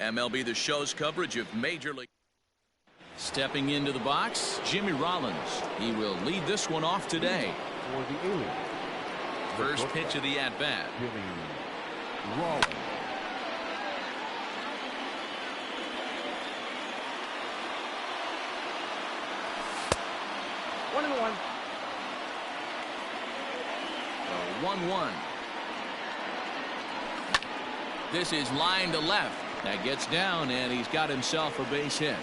MLB The Show's coverage of Major League. Stepping into the box, Jimmy Rollins. He will lead this one off today. For the Aliens. First pitch of the at-bat. Jimmy Rollins. One and one. 1-1. This is line to left. That gets down, and he's got himself a base hit.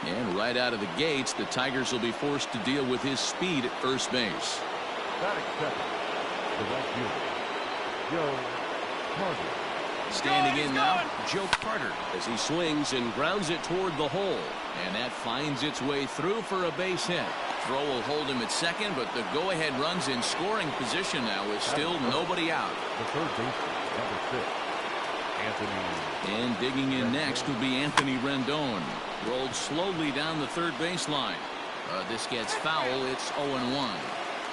And right out of the gates, the Tigers will be forced to deal with his speed at first base. Batting second. The right fielder, Joe Carter. Standing in now, Joe Carter, as he swings and grounds it toward the hole. And that finds its way through for a base hit. Throw will hold him at second, but the go-ahead run's in scoring position now with still nobody out. The third baseman, number 6, Anthony. And digging in next will be Anthony Rendon. Rolled slowly down the third baseline. This gets foul. It's 0-1.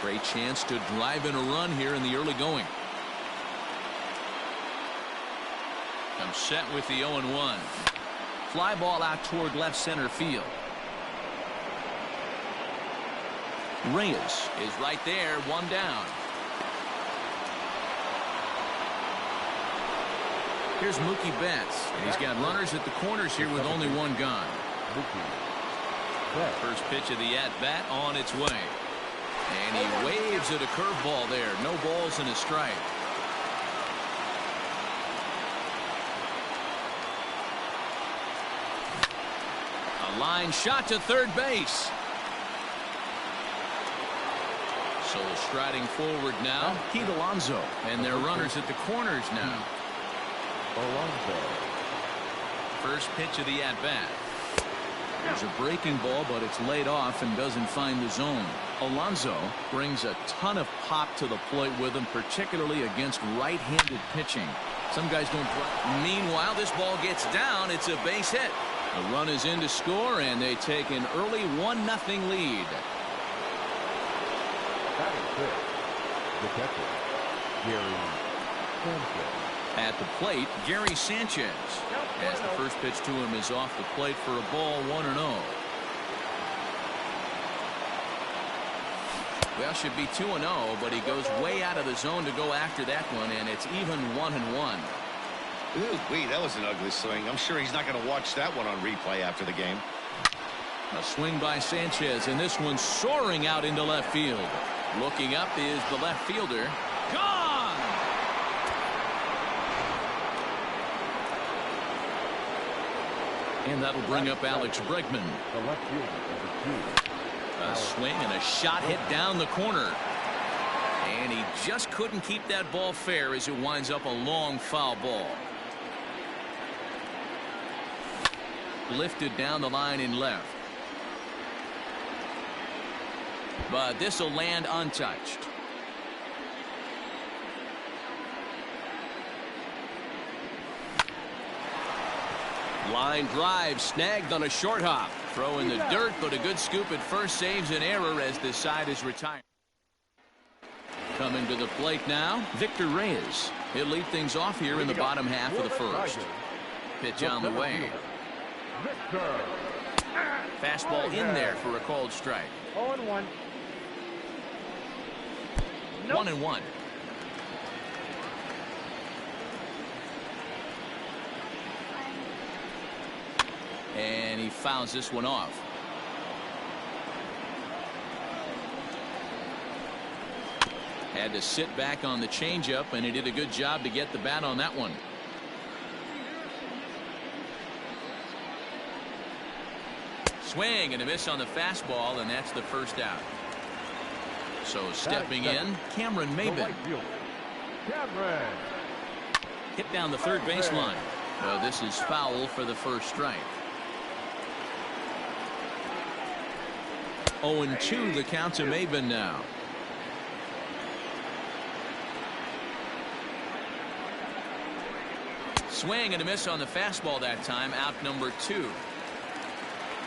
Great chance to drive in a run here in the early going. I'm set with the 0-1. Fly ball out toward left center field. Reyes is right there, one down. Here's Mookie Betts. And he's got runners at the corners here with only one gone. First pitch of the at-bat on its way. And he waves at a curveball there. No balls and a strike. A line shot to third base. So striding forward now, Pete Alonso. And they're runners at the corners now. Alonso. First pitch of the at-bat. There's a breaking ball, but it's laid off and doesn't find the zone. Alonso brings a ton of pop to the plate with him, particularly against right-handed pitching. Some guys don't drive. Meanwhile, this ball gets down. It's a base hit. The run is in to score, and they take an early 1-0 lead. Batting fifth, detective Gary Sanchez. At the plate, Gary Sanchez. As the first pitch to him is off the plate for a ball, 1-0. Well, should be 2-0, but he goes way out of the zone to go after that one, and it's even 1-1. Ooh, wait, that was an ugly swing. I'm sure he's not going to watch that one on replay after the game. A swing by Sanchez, and this one soaring out into left field. Looking up is the left fielder. Gone! And that'll bring up Alex Bregman. The left fielder, number 2. A swing and a shot hit down the corner. And he just couldn't keep that ball fair as it winds up a long foul ball. Lifted down the line in left. But this will land untouched. Line drive snagged on a short hop. Throw in the dirt, but a good scoop at first saves an error as this side is retired. Coming to the plate now, Victor Reyes. He'll lead things off here in the bottom half of the first. Pitch on the way. Fastball in there for a called strike. 0-1. 1-1. And he fouls this one off. Had to sit back on the changeup, and he did a good job to get the bat on that one. Swing and a miss on the fastball, and that's the first out. So stepping in, Cameron Maybin. Hit down the third baseline. Well, this is foul for the first strike. 0-2 the count to Maybin now. Swing and a miss on the fastball that time. Out number 2.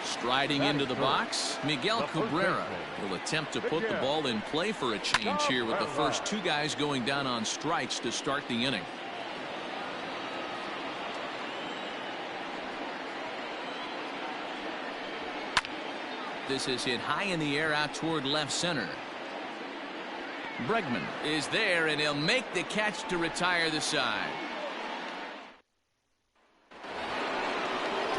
Striding into the box, Miguel Cabrera will attempt to put the ball in play for a change here with the first 2 guys going down on strikes to start the inning. This is hit high in the air out toward left center. Bregman is there, and he'll make the catch to retire the side.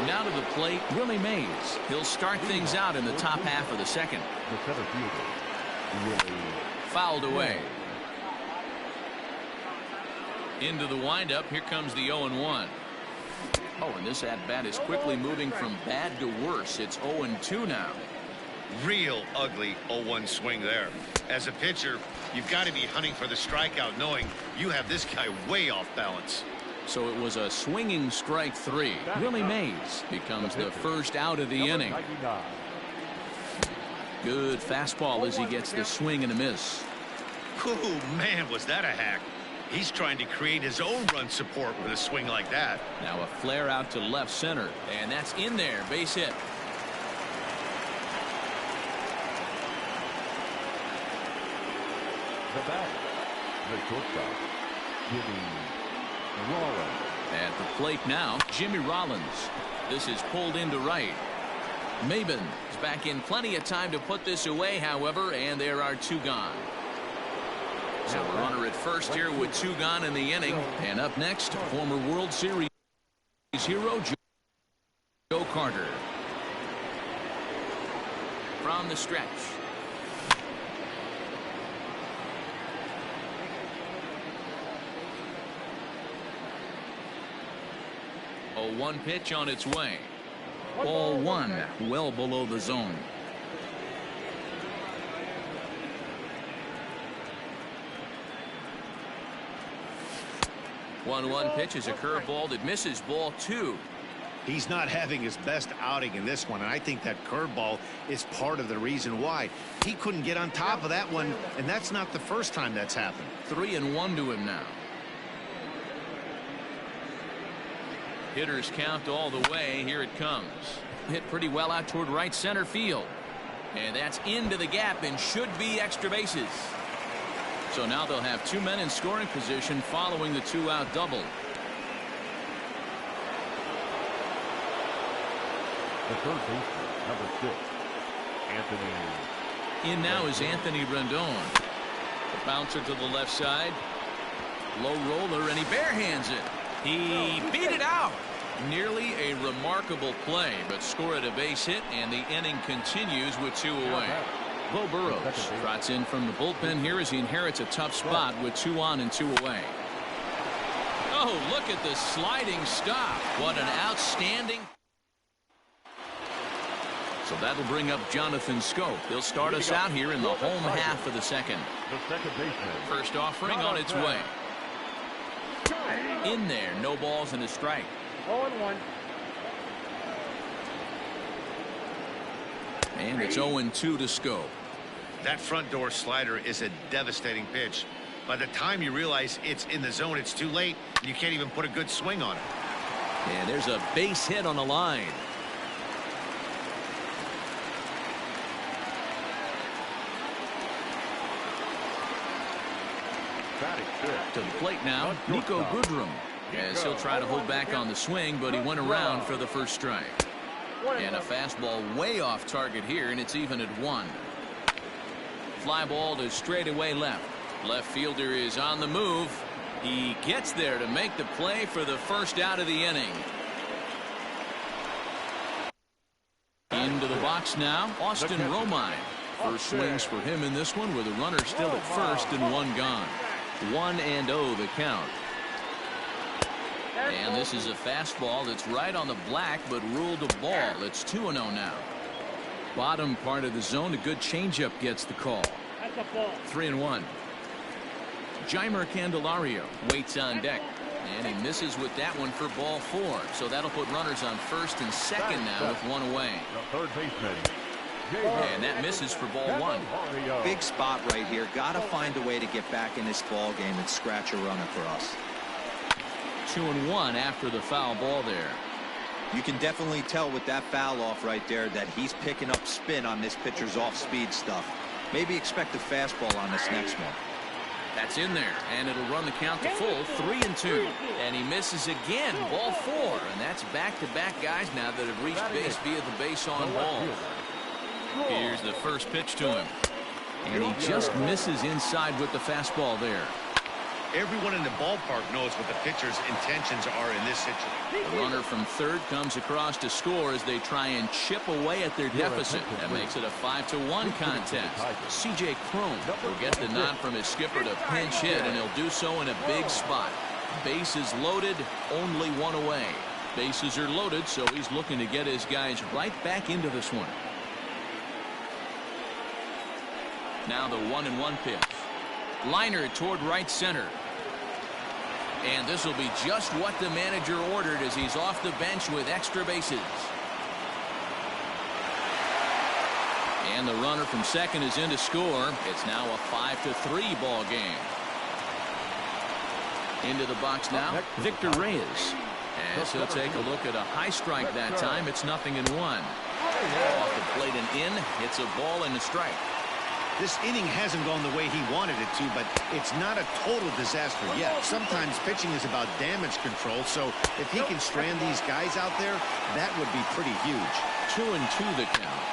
Now to the plate, Willie Mays. He'll start things out in the top half of the second. The center fielder, Willie. Fouled away. Into the windup. Here comes the 0-1. Oh, and this at-bat is quickly moving from bad to worse. It's 0-2 now. Real ugly 0-1 swing there. As a pitcher, you've got to be hunting for the strikeout, knowing you have this guy way off balance. So it was a swinging strike 3. Willie Mays becomes the first out of the inning. Good fastball as he gets the swing and a miss. Oh, man, was that a hack. He's trying to create his own run support with a swing like that. Now a flare out to left center, and that's in there. Base hit. The bat, the shortstop, Jimmy Rollins. At the plate now, Jimmy Rollins. This is pulled into right. Maben is back in plenty of time to put this away, however, and there are 2 gone. So a runner at first here with 2 gone in the inning. And up next, former World Series hero Joe Carter. From the stretch. A 1 pitch on its way. Ball 1, well below the zone. 1-1 pitch is a curveball that misses. Ball 2. He's not having his best outing in this one, and I think that curveball is part of the reason why. He couldn't get on top of that one, and that's not the first time that's happened. 3-1 to him now. Hitters count all the way. Here it comes. Hit pretty well out toward right center field. And that's into the gap and should be extra bases. So now they'll have 2 men in scoring position following the 2-out double. The third baseman, number 6, Anthony. In now is Anthony Rendon. The bouncer to the left side. Low roller, and he barehands it. He beat it out. Nearly a remarkable play, but scored a base hit, and the inning continues with 2 away. Beau Burrows trots in from the bullpen here as he inherits a tough spot with 2 on and 2 away. Oh, look at the sliding stop. What an outstanding. So that'll bring up Jonathan Schoop. He'll start us out here in the home half of the second. The second baseman. First offering on its way. In there, no balls and a strike. 0-1. And it's 0-2 to Schoop. That front door slider is a devastating pitch. By the time you realize it's in the zone, it's too late. You can't even put a good swing on it. And there's a base hit on the line. To the plate now, Niko Goodrum. As he'll try to hold back on the swing, but he went around for the first strike. And a fastball way off target here, and it's even at 1. Fly ball to straightaway left. Left fielder is on the move. He gets there to make the play for the first out of the inning. Into the box now, Austin Romine. First swings for him in this one with a runner still at first and 1 gone. 1-0 the count. And this is a fastball that's right on the black but ruled a ball. It's 2-0 now. Bottom part of the zone, a good changeup gets the call. 3-1. Jeimer Candelario waits on deck. And he misses with that one for ball 4. So that'll put runners on first and second now with 1 away. The third baseman. And that misses for ball 1. Big spot right here. Got to find a way to get back in this ball game and scratch a runner for us. 2-1 after the foul ball there. You can definitely tell with that foul off right there that he's picking up spin on this pitcher's off-speed stuff. Maybe expect a fastball on this next one. That's in there, and it'll run the count to full. 3-2. And he misses again. Ball 4. And that's back-to-back guys now that have reached base via the base on ball. Here's the first pitch to him. And he just misses inside with the fastball there. Everyone in the ballpark knows what the pitcher's intentions are in this situation. The runner from third comes across to score as they try and chip away at their deficit. That makes it a 5-1 contest. C.J. Cron will get the nod from his skipper to pinch hit, and he'll do so in a big spot. Bases loaded, only one away. Bases are loaded, so he's looking to get his guys right back into this one. Now the 1-1 pitch. Liner toward right center. And this will be just what the manager ordered as he's off the bench with extra bases. And the runner from second is in to score. It's now a 5-3 ball game. Into the box now, Victor Reyes. As he'll take a look at a high strike that time, it's 0-1. Off the plate and in, it's a ball and a strike. This inning hasn't gone the way he wanted it to, but it's not a total disaster yet. Sometimes pitching is about damage control, so if he can strand these guys out there, that would be pretty huge. 2-2 the count.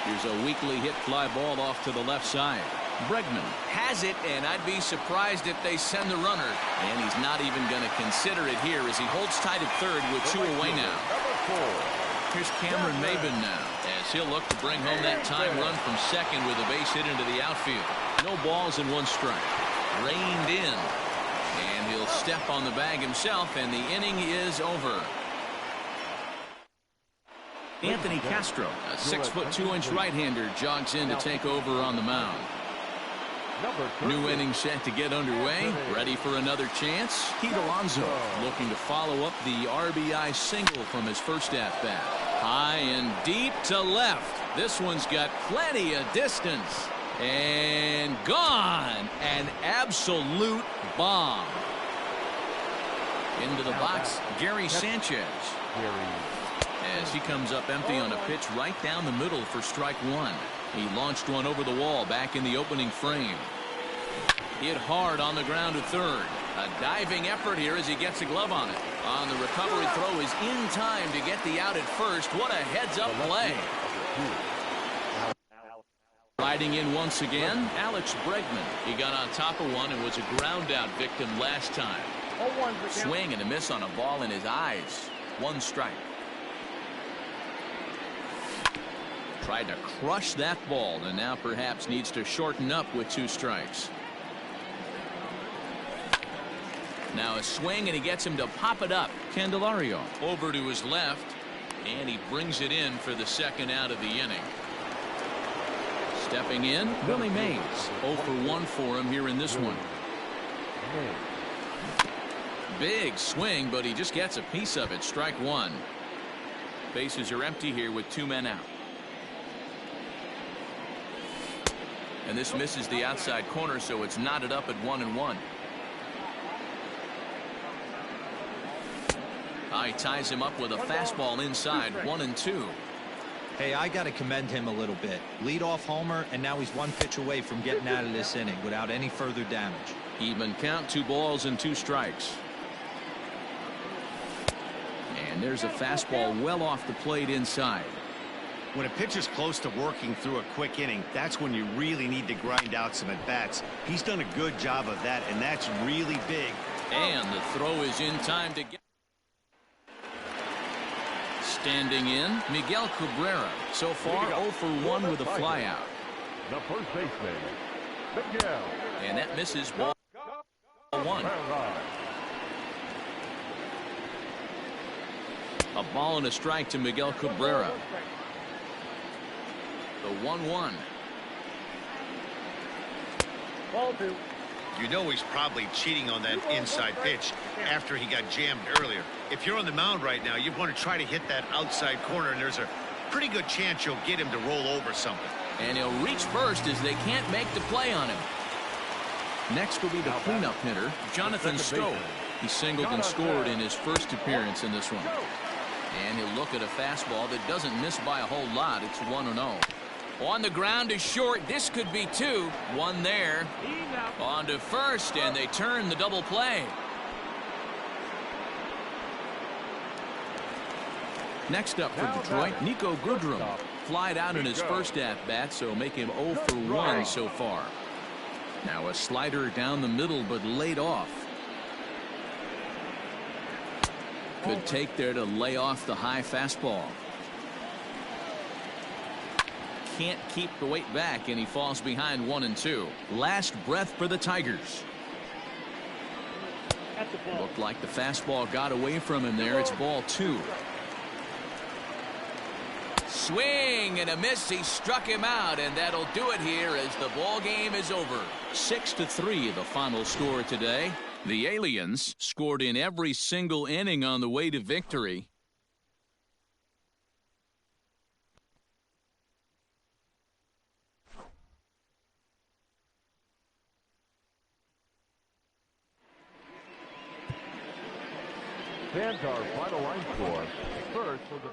Here's a weakly hit fly ball off to the left side. Bregman has it, and I'd be surprised if they send the runner. And he's not even going to consider it here as he holds tight at third with 2 away now. Here's Cameron Maybin now, as he'll look to bring home that time run from second with a base hit into the outfield. No balls and 1 strike. Reined in. And he'll step on the bag himself, and the inning is over. Anthony Castro, a 6'2" right-hander, jogs in to take over on the mound. New inning set to get underway. Ready for another chance. Pete Alonso looking to follow up the RBI single from his first at-bat. High and deep to left. This one's got plenty of distance. And gone. An absolute bomb. Into the box, Gary Sanchez. As he comes up empty on a pitch right down the middle for strike 1. He launched one over the wall back in the opening frame. Hit hard on the ground to third. A diving effort here as he gets a glove on it. On the recovery throw is in time to get the out at first. What a heads-up play. Riding in once again, Alex Bregman. He got on top of one and was a ground-out victim last time. Swing and a miss on a ball in his eyes. 1 strike. Tried to crush that ball and now perhaps needs to shorten up with 2 strikes. Now a swing and he gets him to pop it up. Candelario over to his left and he brings it in for the second out of the inning. Stepping in, Willie Mays. 0 for 1 for him here in this one. Big swing, but he just gets a piece of it. Strike 1. Bases are empty here with 2 men out. And this misses the outside corner, so it's knotted up at 1-1. He ties him up with a fastball inside. 1-2. Hey, I got to commend him a little bit. Leadoff homer, and now he's 1 pitch away from getting out of this inning without any further damage. Even count, 2 balls and 2 strikes. And there's a fastball well off the plate inside. When a pitcher's close to working through a quick inning, that's when you really need to grind out some at-bats. He's done a good job of that, and that's really big. And the throw is in time to get. Standing in, Miguel Cabrera. So far, 0 for 1 with a flyout. The first baseman, Miguel. And that misses ball 1. A ball and a strike to Miguel Cabrera. The 1-1. You know he's probably cheating on that inside pitch after he got jammed earlier. If you're on the mound right now, you want to try to hit that outside corner, and there's a pretty good chance you'll get him to roll over something. And he'll reach first as they can't make the play on him. Next will be the cleanup hitter, Jonathan Stowe. He singled and scored in his first appearance in this one. And he'll look at a fastball that doesn't miss by a whole lot. It's 1-0. On the ground to short. This could be 2. 1 there. On to first, and they turn the double play. Next up for Detroit, Niko Goodrum. Flied out in his first at-bat, so make him 0 for 1 so far. Now a slider down the middle, but laid off. Good take there to lay off the high fastball. Can't keep the weight back, and he falls behind 1-2. Last breath for the Tigers. Looked like the fastball got away from him there. It's ball 2. Swing and a miss. He struck him out, and that'll do it here as the ball game is over. 6-3 the final score today. The Aliens scored in every single inning on the way to victory. Fans, our final line score. First for the...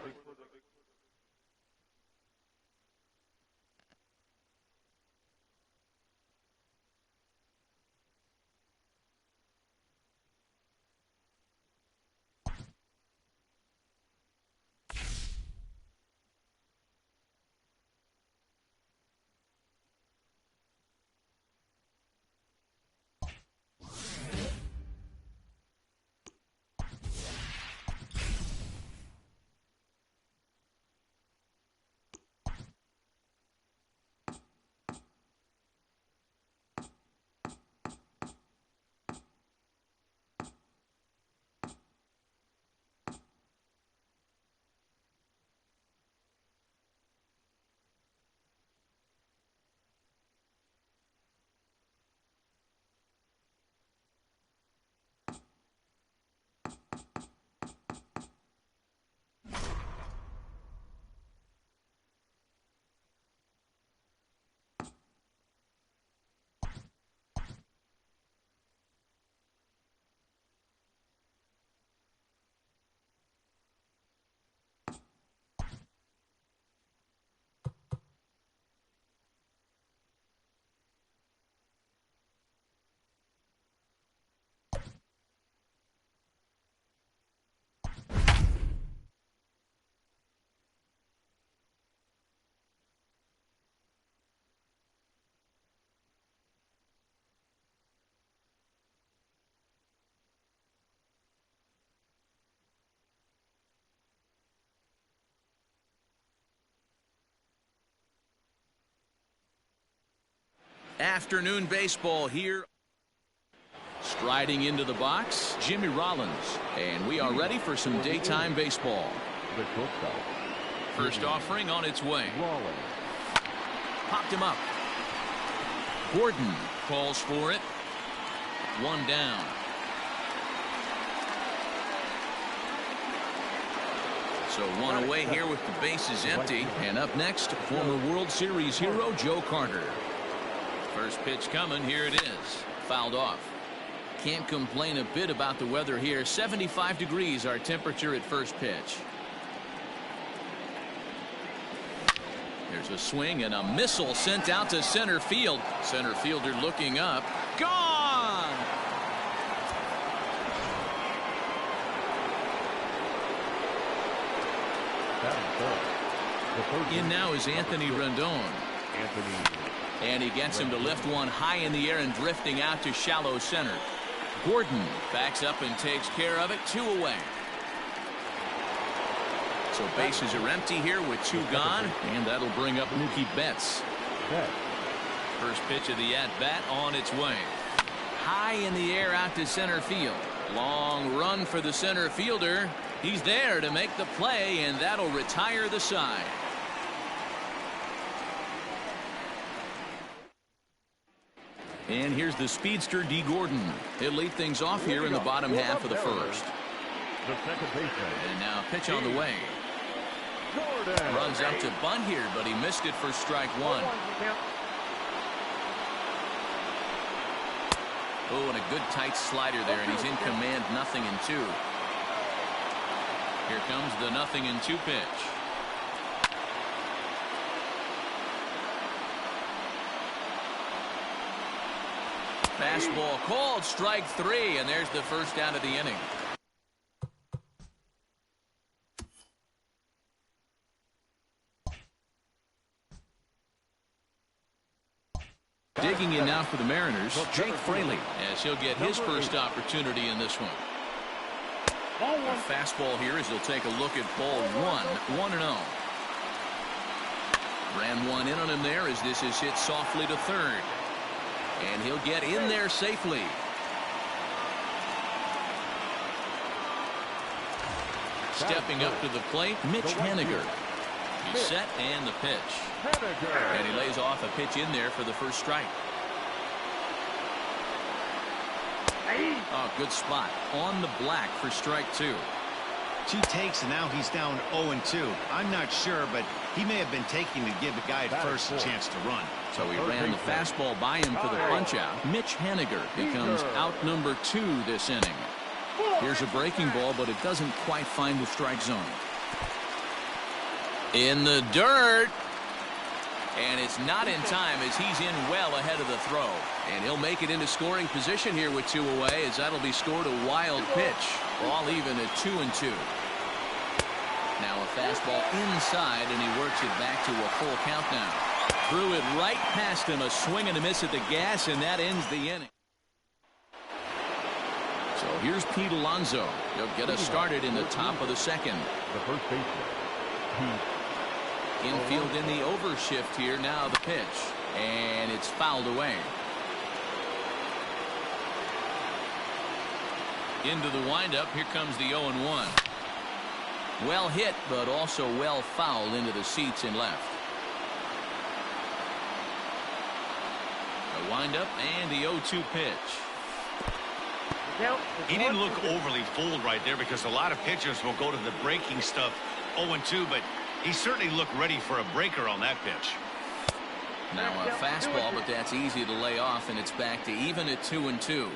Afternoon baseball here. Striding into the box, Jimmy Rollins. And we are ready for some daytime baseball. The shortstop. First offering on its way. Rollins. Popped him up. Gordon calls for it. 1 down. So 1 away here with the bases empty. And up next, former World Series hero Joe Carter. First pitch coming. Here it is. Fouled off. Can't complain a bit about the weather here. 75 degrees our temperature at first pitch. There's a swing and a missile sent out to center field. Center fielder looking up. Gone! In now is Anthony Rendon. And he gets him to lift one high in the air and drifting out to shallow center. Gordon backs up and takes care of it. 2 away. So bases are empty here with 2 gone, and that'll bring up Mookie Betts. First pitch of the at-bat on its way. High in the air out to center field. Long run for the center fielder. He's there to make the play, and that'll retire the side. And here's the speedster Dee Gordon. He'll lead things off here in the bottom half of the first. The second baseman. And now pitch on the way. Runs out to bunt here, but he missed it for strike 1. Oh, and a good tight slider there, and he's in command. 0-2. Here comes the 0-2 pitch. Fastball called, strike 3, and there's the first out of the inning. Digging in now for the Mariners, Jake Fraley, as he'll get his first opportunity in this one. A fastball here as he'll take a look at ball 1-0. Ran one in on him there as this is hit softly to third. And he'll get in there safely. Stepping up to the plate, Mitch Haniger. He's set and the pitch. And he lays off a pitch in there for the first strike. Oh, good spot on the black for strike 2. 2 takes and now he's down 0-2. I'm not sure, but he may have been taking to give the guy at first a chance to run. So he ran the fastball by him for the punch out. Mitch Haniger becomes out number 2 this inning. Here's a breaking ball, but it doesn't quite find the strike zone. In the dirt. And it's not in time as he's in well ahead of the throw. And he'll make it into scoring position here with 2 away as that'll be scored a wild pitch. All even at 2-2. Now a fastball inside and he works it back to a full count now. Threw it right past him, a swing and a miss at the gas, and that ends the inning. So here's Pete Alonso. He'll get us started in the top of the second. The first baseman. Infield in the overshift here. Now the pitch. And it's fouled away. Into the windup. Here comes the 0-1. Well hit, but also well fouled into the seats in left. The windup and the 0-2 pitch. He didn't look overly fooled right there because a lot of pitchers will go to the breaking stuff 0-2, but he certainly looked ready for a breaker on that pitch. Now a fastball, but that's easy to lay off, and it's back to even at 2-2.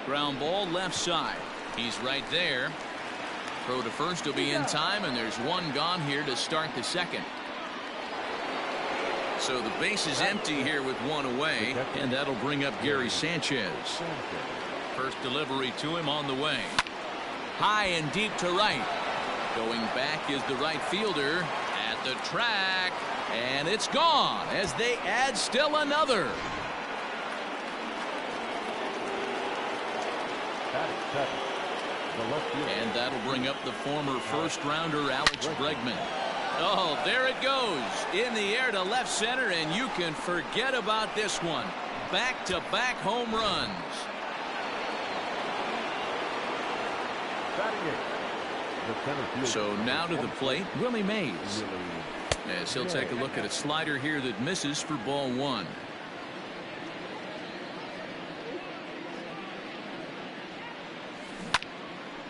Ground ball left side. He's right there. Throw to first will be in time, and there's one gone here to start the second. So the base is empty here with 1 away, and that'll bring up Gary Sanchez. First delivery to him on the way. High and deep to right. Going back is the right fielder at the track, and it's gone as they add still another. And that'll bring up the former first-rounder Alex Bregman. Oh, there it goes. In the air to left center, and you can forget about this one. Back-to-back home runs. So now to the plate, Willie Mays. As he'll take a look at a slider here that misses for ball 1.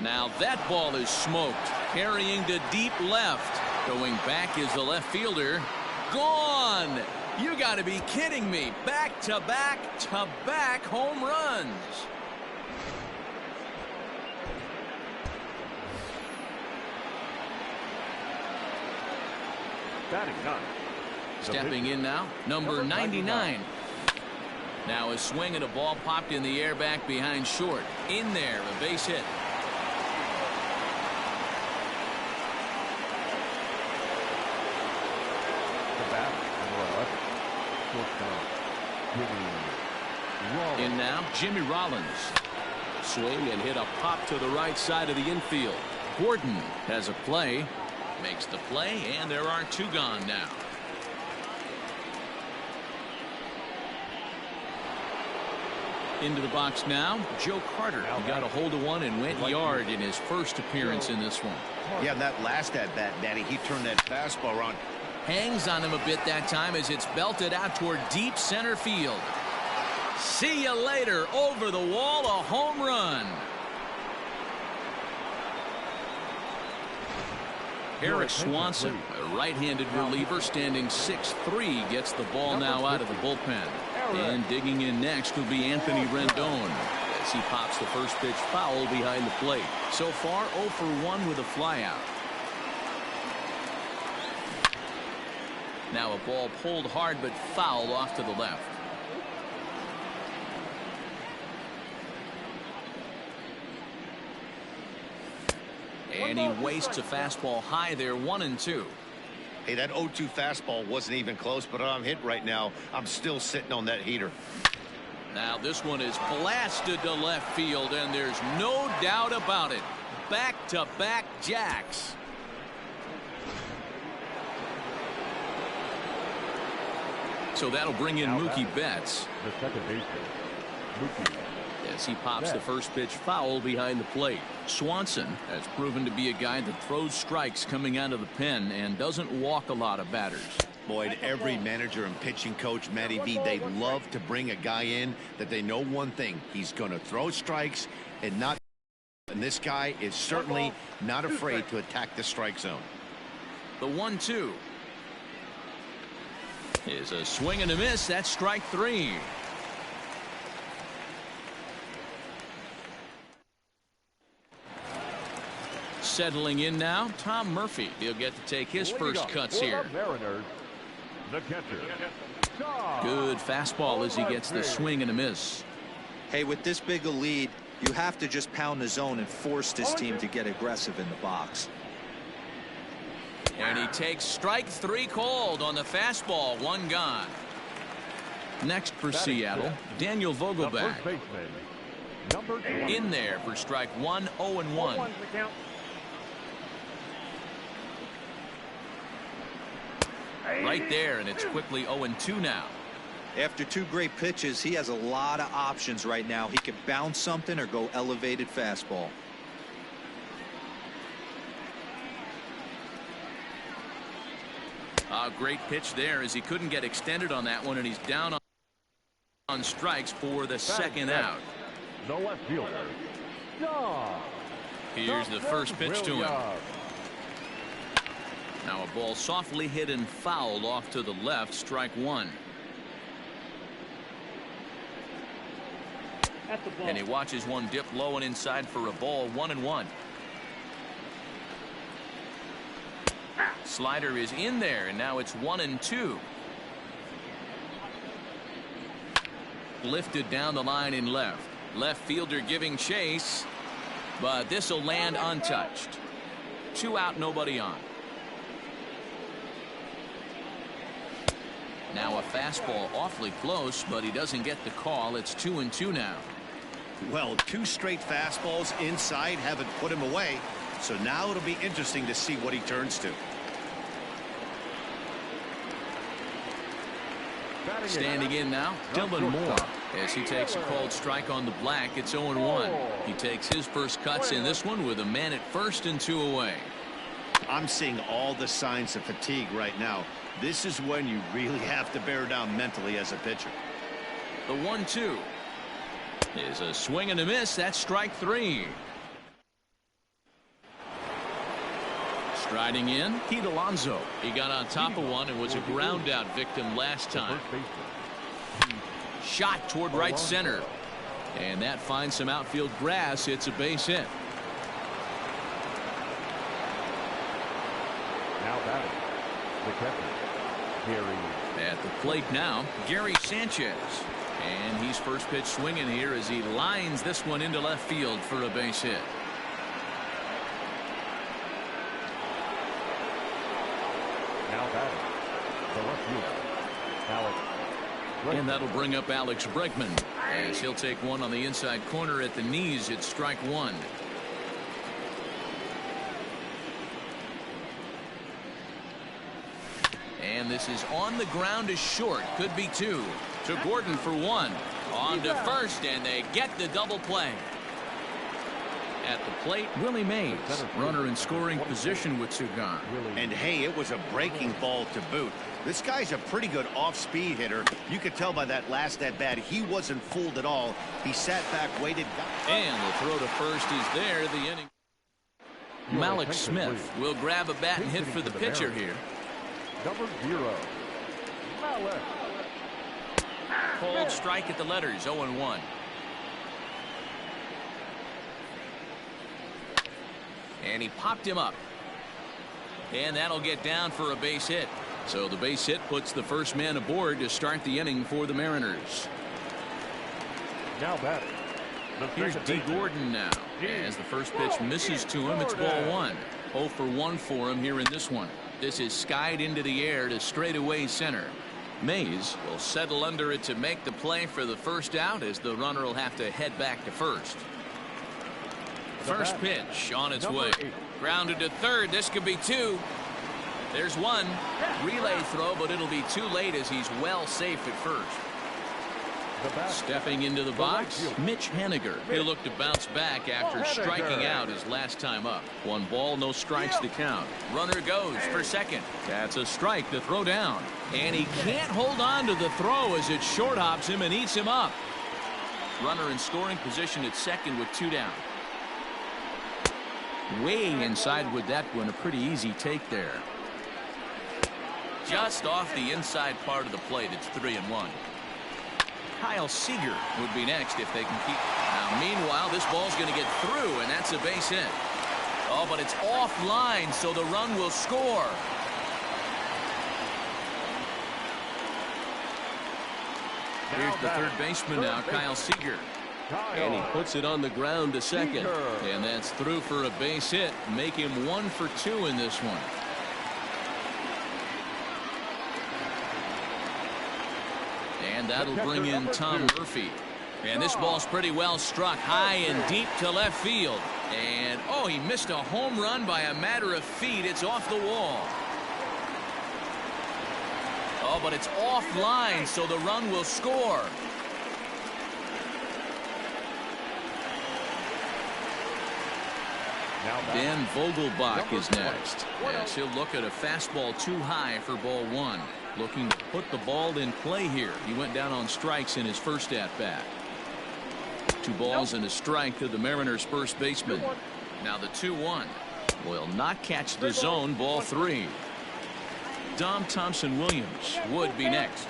Now that ball is smoked. Carrying to deep left. Going back is the left fielder. Gone! You got to be kidding me. Back-to-back-to-back home runs. Stepping in now, number 99. Now a swing and a ball popped in the air back behind short. In there, a base hit. In now, Jimmy Rollins. Swing and hit a pop to the right side of the infield. Gordon has a play. Makes the play, and there are 2 gone now. Into the box now, Joe Carter. He got a hold of one and went yard in his first appearance in this one. Yeah, that last at-bat, Danny, he turned that fastball around. Hangs on him a bit that time as it's belted out toward deep center field. See you later. Over the wall, a home run. Eric Swanson, a right-handed reliever standing 6'3", gets the ball now out of the bullpen. And digging in next will be Anthony Rendon as he pops the first pitch foul behind the plate. So far 0 for 1 with a flyout. Now a ball pulled hard but fouled off to the left. And he wastes a fastball high there, 1-2. Hey, that 0-2 fastball wasn't even close, but I'm hit right now. I'm still sitting on that heater. Now this one is blasted to left field, and there's no doubt about it. Back-to-back jacks. So that'll bring in Mookie Betts. The second baseman, Mookie. As he pops the first pitch foul behind the plate. Swanson has proven to be a guy that throws strikes coming out of the pen and doesn't walk a lot of batters. Boyd, every manager and pitching coach, Matty V, they love to bring a guy in that they know one thing. He's going to throw strikes and not. And this guy is certainly not afraid to attack the strike zone. The 1-2 is a swing and a miss. That's strike 3. Settling in now, Tom Murphy. He'll get to take his first cuts here. Mariners, the catcher. Good fastball as he gets the swing and a miss. Hey, with this big a lead, you have to just pound the zone and force this team to get aggressive in the box. And he takes strike 3 called on the fastball. 1 gone. Next for Seattle, Daniel Vogelbach. First baseman, number 20. In there for strike 1, 0-1. Right there, and it's quickly 0-2 now. After 2 great pitches, he has a lot of options right now. He can bounce something or go elevated fastball. A great pitch there as he couldn't get extended on that one, and he's down on strikes for the second out. The left fielder, John. Here's the first pitch to him. Now a ball softly hit and fouled off to the left, strike 1. And he watches one dip low and inside for a ball. 1-1. Slider is in there, and now it's 1-2. Lifted down the line in left. Left fielder giving chase, but this will land untouched. 2 out, nobody on. Now a fastball awfully close, but he doesn't get the call. It's 2-2 now. Well, 2 straight fastballs inside haven't put him away. So now it'll be interesting to see what he turns to. Standing in now, Dylan Moore. As he takes a called strike on the black, it's 0-1. He takes his first cuts in this one with a man at first and 2 away. I'm seeing all the signs of fatigue right now. This is when you really have to bear down mentally as a pitcher. The 1-2 is a swing and a miss. That's strike 3. Striding in, Pete Alonso. He got on top of one and was a ground out victim last time. Shot toward right center, and that finds some outfield grass. It's a base hit. Now batting, the catcher, Gary. At the plate now, Gary Sanchez. And he's first pitch swinging here as he lines this one into left field for a base hit. Now batting, the left fielder, Alex Bregman. And that'll bring up Alex Bregman as he'll take one on the inside corner at the knees. It's strike 1. And this is on the ground is short. Could be 2. To Gordon for 1. On to first, and they get the double play. At the plate, Willie Mays, runner in scoring position with 2 gone. And hey, it was a breaking ball to boot. This guy's a pretty good off-speed hitter. You could tell by that last at-bat he wasn't fooled at all. He sat back, waited. And the throw to first is there. The inning. Malik Smith will grab a bat and hit for the pitcher here. Number 0, Malik. Cold strike at the letters, 0-1. And he popped him up. And that'll get down for a base hit. So the base hit puts the first man aboard to start the inning for the Mariners. Now batting, the Here's second D. baseman, Gordon now. As the first pitch misses to him, it's ball 1. 0 for 1 for him here in this one. This is skied into the air to straightaway center. Mays will settle under it to make the play for the first out, as the runner will have to head back to first. First pitch on its way. Grounded to third. This could be two. There's one. Relay throw, but it'll be too late as he's well safe at first. Stepping into the box, Mitch Haniger. He'll look to bounce back after striking out his last time up. 1 ball, no strikes to count. Runner goes for second. That's a strike to throw down. And he can't hold on to the throw as it short hops him and eats him up. Runner in scoring position at second with 2 down. Way inside with that one. A pretty easy take there. Just off the inside part of the plate. It's 3-1. Kyle Seager would be next if they can keep. Now, meanwhile, this ball's going to get through, and that's a base hit. Oh, but it's offline, so the run will score. Here's the third baseman now, Kyle Seager. And he puts it on the ground to second. And that's through for a base hit. Make him 1 for 2 in this one. And that'll bring in Tom Murphy. And this ball's pretty well struck high and deep to left field. And, oh, he missed a home run by a matter of feet. It's off the wall. Oh, but it's offline, so the run will score. Dan Vogelbach is next. Yes, he'll look at a fastball too high for ball 1. Looking to put the ball in play here. He went down on strikes in his first at-bat. 2 balls and a strike to the Mariners' first baseman. Now the 2-1 will not catch the zone. Ball 3. Dom Thompson-Williams would be next.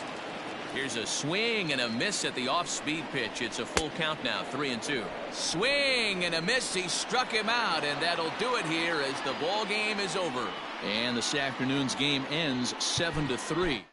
Here's a swing and a miss at the off-speed pitch. It's a full count now, 3-2. Swing and a miss. He struck him out, and that'll do it here as the ball game is over. And this afternoon's game ends 7-3.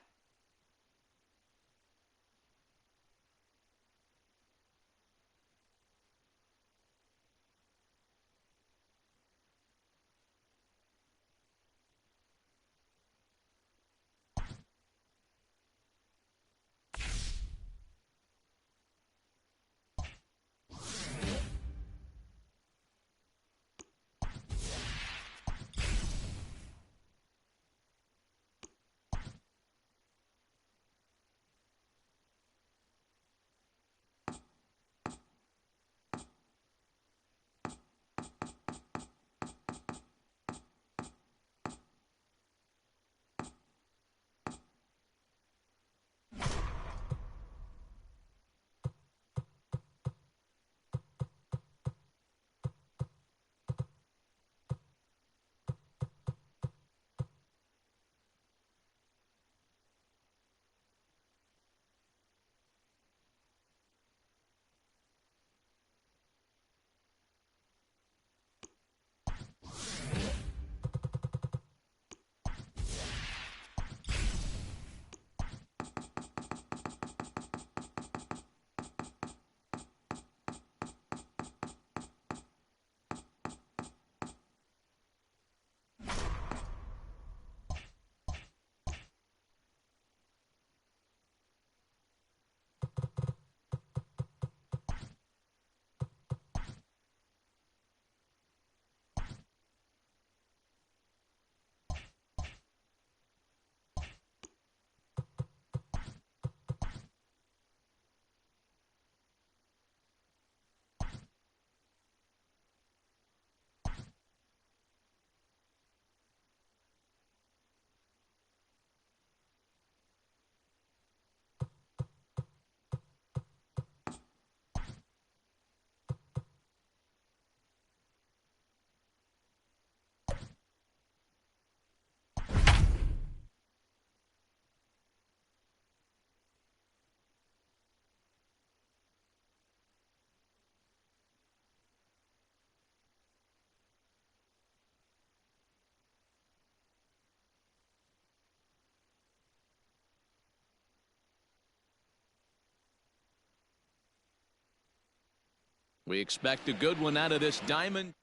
We expect a good one out of this diamond.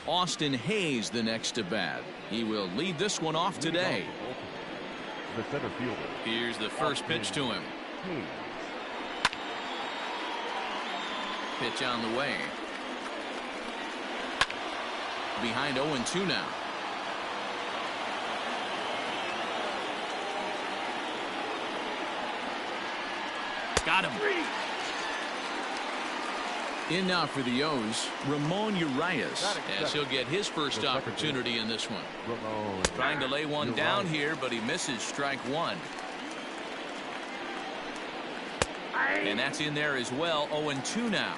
Austin Hayes the next to bat. He will lead this one off today. The center fielder. Here's the first pitch to him. Pitch on the way. Behind 0-2 now. Got him. In now for the O's, Ramon Urias, as he'll get his first opportunity in this one. Trying to lay one down here, but he misses strike one. And that's in there as well. 0-2 now.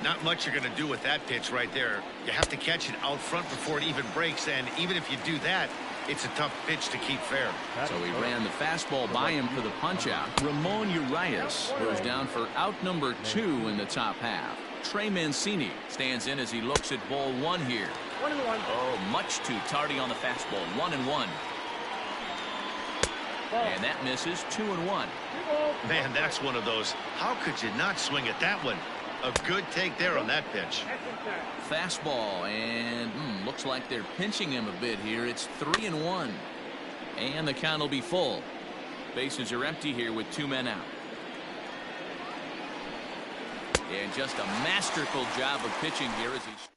Not much you're going to do with that pitch right there. You have to catch it out front before it even breaks, and even if you do that, it's a tough pitch to keep fair. So he ran the fastball by him for the punch out. Ramon Urias goes down for out number 2 in the top half. Trey Mancini stands in as he looks at ball 1 here. 1-1. Oh, much too tardy on the fastball. 1-1. And that misses. 2-1. Man, that's one of those. How could you not swing at that one? A good take there on that pitch. Fastball, and looks like they're pinching him a bit here. It's 3-1. And the count will be full. Bases are empty here with 2 men out. And just a masterful job of pitching here as he's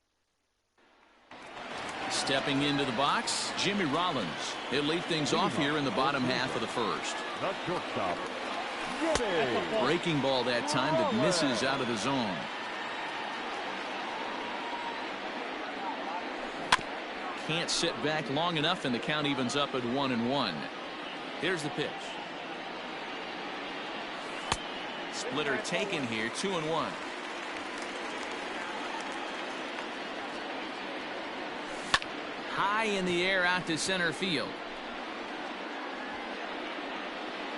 stepping into the box. Jimmy Rollins. He'll lead things off here in the bottom half of the first. Not shortstop. Jimmy. Breaking ball that time that misses out of the zone. Can't sit back long enough, and the count evens up at 1-1. Here's the pitch. Splitter taken here. 2-1. High in the air out to center field.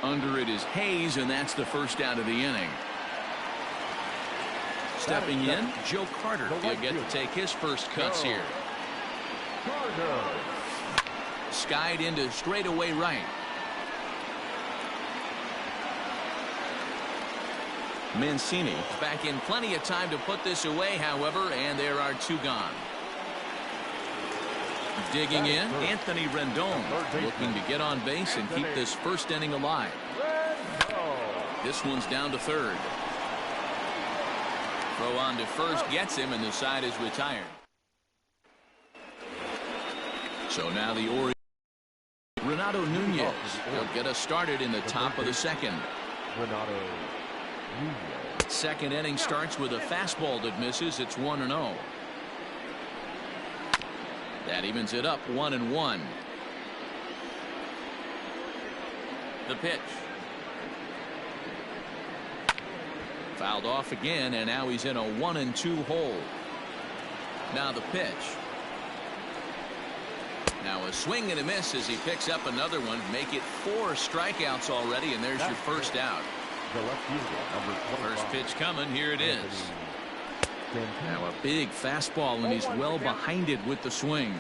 Under it is Hayes, and that's the first out of the inning. Stepping in, Joe Carter. He'll get to take his first cuts here. Skied into straightaway right. Mancini back in plenty of time to put this away, however, and there are 2 gone. Digging in, Anthony Rendon, looking to get on base and keep this first inning alive. This one's down to third. Throw on to first gets him, and the side is retired. So now the Orioles. Renato Nunez. He'll get us started in the top of the second. Second inning starts with a fastball that misses. It's 1-0. That evens it up 1-1. The pitch. Fouled off again, and now he's in a 1-2 hole. Now the pitch. Now a swing and a miss as he picks up another one. Make it 4 strikeouts already, and there's your first out. First pitch coming. Here it is. Now a big fastball, and he's well behind it with the swing.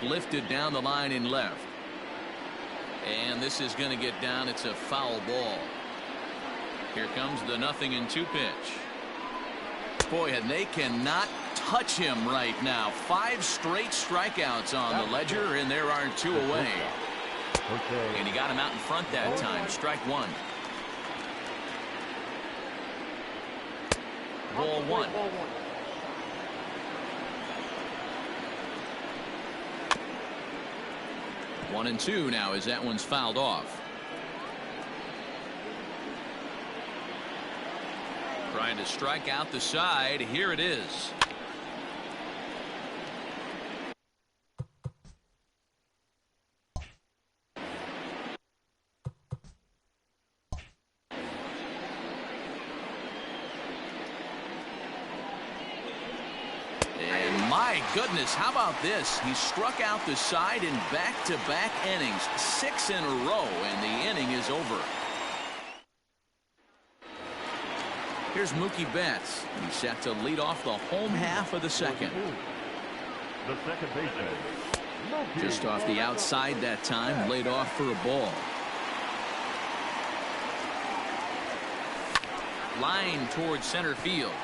Lifted down the line in left. And this is going to get down. It's a foul ball. Here comes the 0-2 pitch. Boy, and they cannot touch him right now. 5 straight strikeouts on the ledger, and there are 2 away. And he got him out in front that time. Strike 1. Ball 1. 1-2 now as that one's fouled off. Trying to strike out the side. Here it is. My goodness, how about this? He struck out the side in back-to-back innings, 6 in a row, and the inning is over. Here's Mookie Betts. He's set to lead off the home half of the second. The second baseman. Just off the outside that time, laid off for a ball. Line towards center field.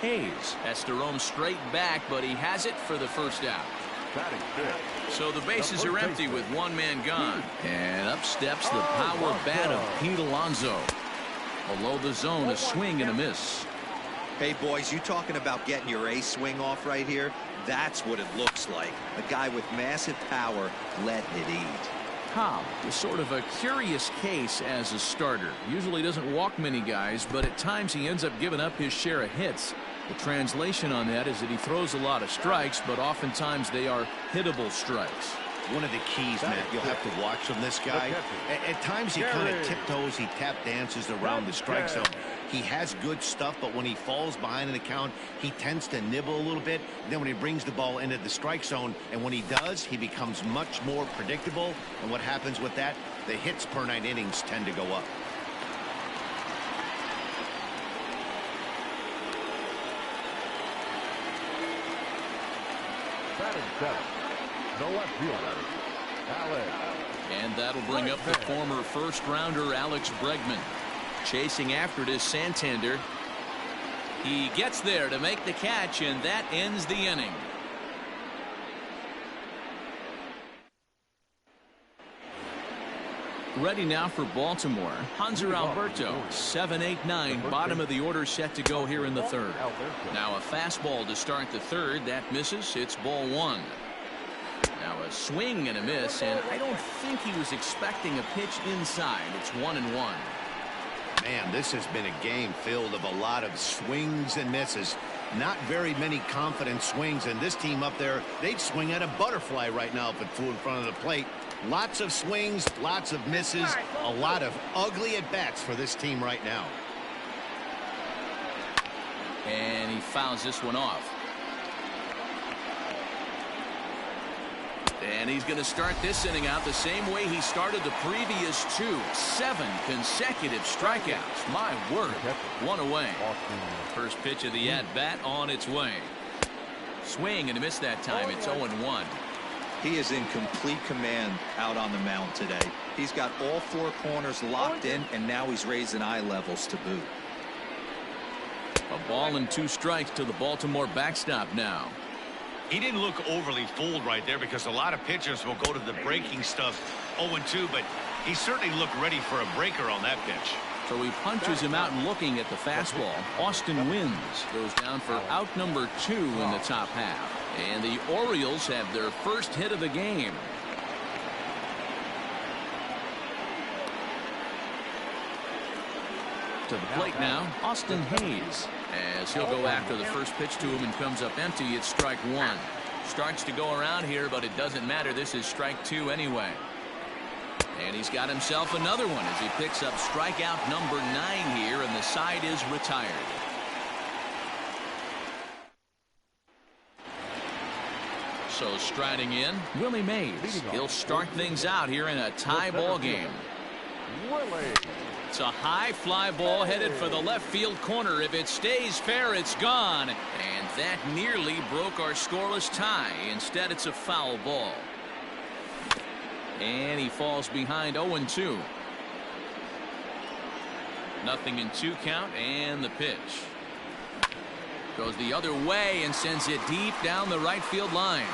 Hayes has to roam straight back, but he has it for the first out. Batting fifth. So the bases are empty with one man gone. And up steps the power bat of Pete Alonso. Below the zone, a swing and a miss. Hey, boys, you talking about getting your ace swing off right here? That's what it looks like. A guy with massive power letting it eat. Cobb is sort of a curious case as a starter. Usually doesn't walk many guys, but at times he ends up giving up his share of hits. The translation on that is that he throws a lot of strikes, but oftentimes they are hittable strikes. One of the keys, Matt, you'll have to watch from this guy. At times he kind of tiptoes, he tap dances around the strike zone. He has good stuff, but when he falls behind in the count, he tends to nibble a little bit. Then when he brings the ball into the strike zone, and when he does, he becomes much more predictable. And what happens with that? The hits per 9 innings tend to go up. Batting seventh. The left fielder, Alex. And that'll bring up the former first-rounder Alex Bregman. Chasing after it is Santander. He gets there to make the catch, and that ends the inning. Ready now for Baltimore. Hanser Alberto, 7-8-9, bottom of the order set to go here in the third. Now a fastball to start the third. That misses. It's ball one. Now a swing and a miss, and I don't think he was expecting a pitch inside. It's 1-1. Man, this has been a game filled of a lot of swings and misses. Not very many confident swings, and this team up there, they'd swing at a butterfly right now if it flew in front of the plate. Lots of swings, lots of misses, a lot of ugly at-bats for this team right now. And he fouls this one off. And he's going to start this inning out the same way he started the previous two. 7 consecutive strikeouts. My word. One away. First pitch of the at-bat on its way. Swing and a miss that time. It's 0-1. He is in complete command out on the mound today. He's got all 4 corners locked in, and now he's raising eye levels to boot. A ball and 2 strikes to the Baltimore backstop now. He didn't look overly fooled right there because a lot of pitchers will go to the breaking stuff 0-2, but he certainly looked ready for a breaker on that pitch. So he punches him out and looking at the fastball. Austin Wynns goes down for out number 2 in the top half. And the Orioles have their first hit of the game. To the plate now, Austin Hayes. As he'll go after the first pitch to him and comes up empty, it's strike 1. Starts to go around here, but it doesn't matter. This is strike 2 anyway. And he's got himself another one as he picks up strikeout number 9 here, and the side is retired. So striding in, Willie Mays. He'll start things out here in a tie ball game. It's a high fly ball headed for the left field corner. If it stays fair, it's gone. And that nearly broke our scoreless tie. Instead, it's a foul ball. And he falls behind 0-2. Nothing in 2 count, and the pitch. Goes the other way and sends it deep down the right field line.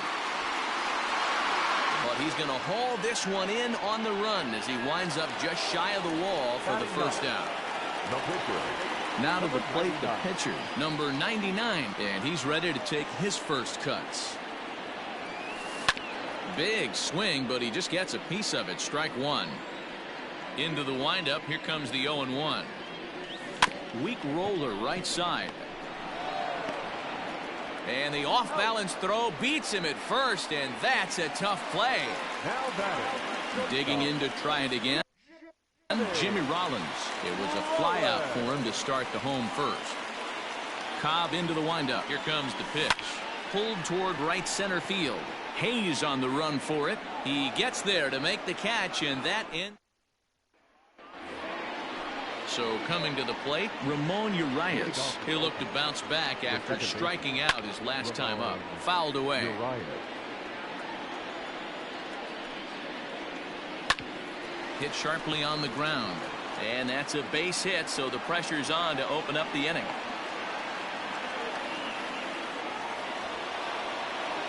But he's going to haul this one in on the run as he winds up just shy of the wall for the first out. Now to the plate, the pitcher, number 99, and he's ready to take his first cuts. Big swing, but he just gets a piece of it. Strike 1. Into the windup. Here comes the 0-1. Weak roller right side. And the off-balance throw beats him at first, and that's a tough play. Digging in to try it again. Jimmy Rollins. It was a fly out for him to start the home first. Cobb into the windup. Here comes the pitch. Pulled toward right center field. Hayes on the run for it. He gets there to make the catch, and that ends. So coming to the plate, Ramon Urias. He'll look to bounce back after striking out his last time up. Fouled away. Hit sharply on the ground. And that's a base hit, so the pressure's on to open up the inning.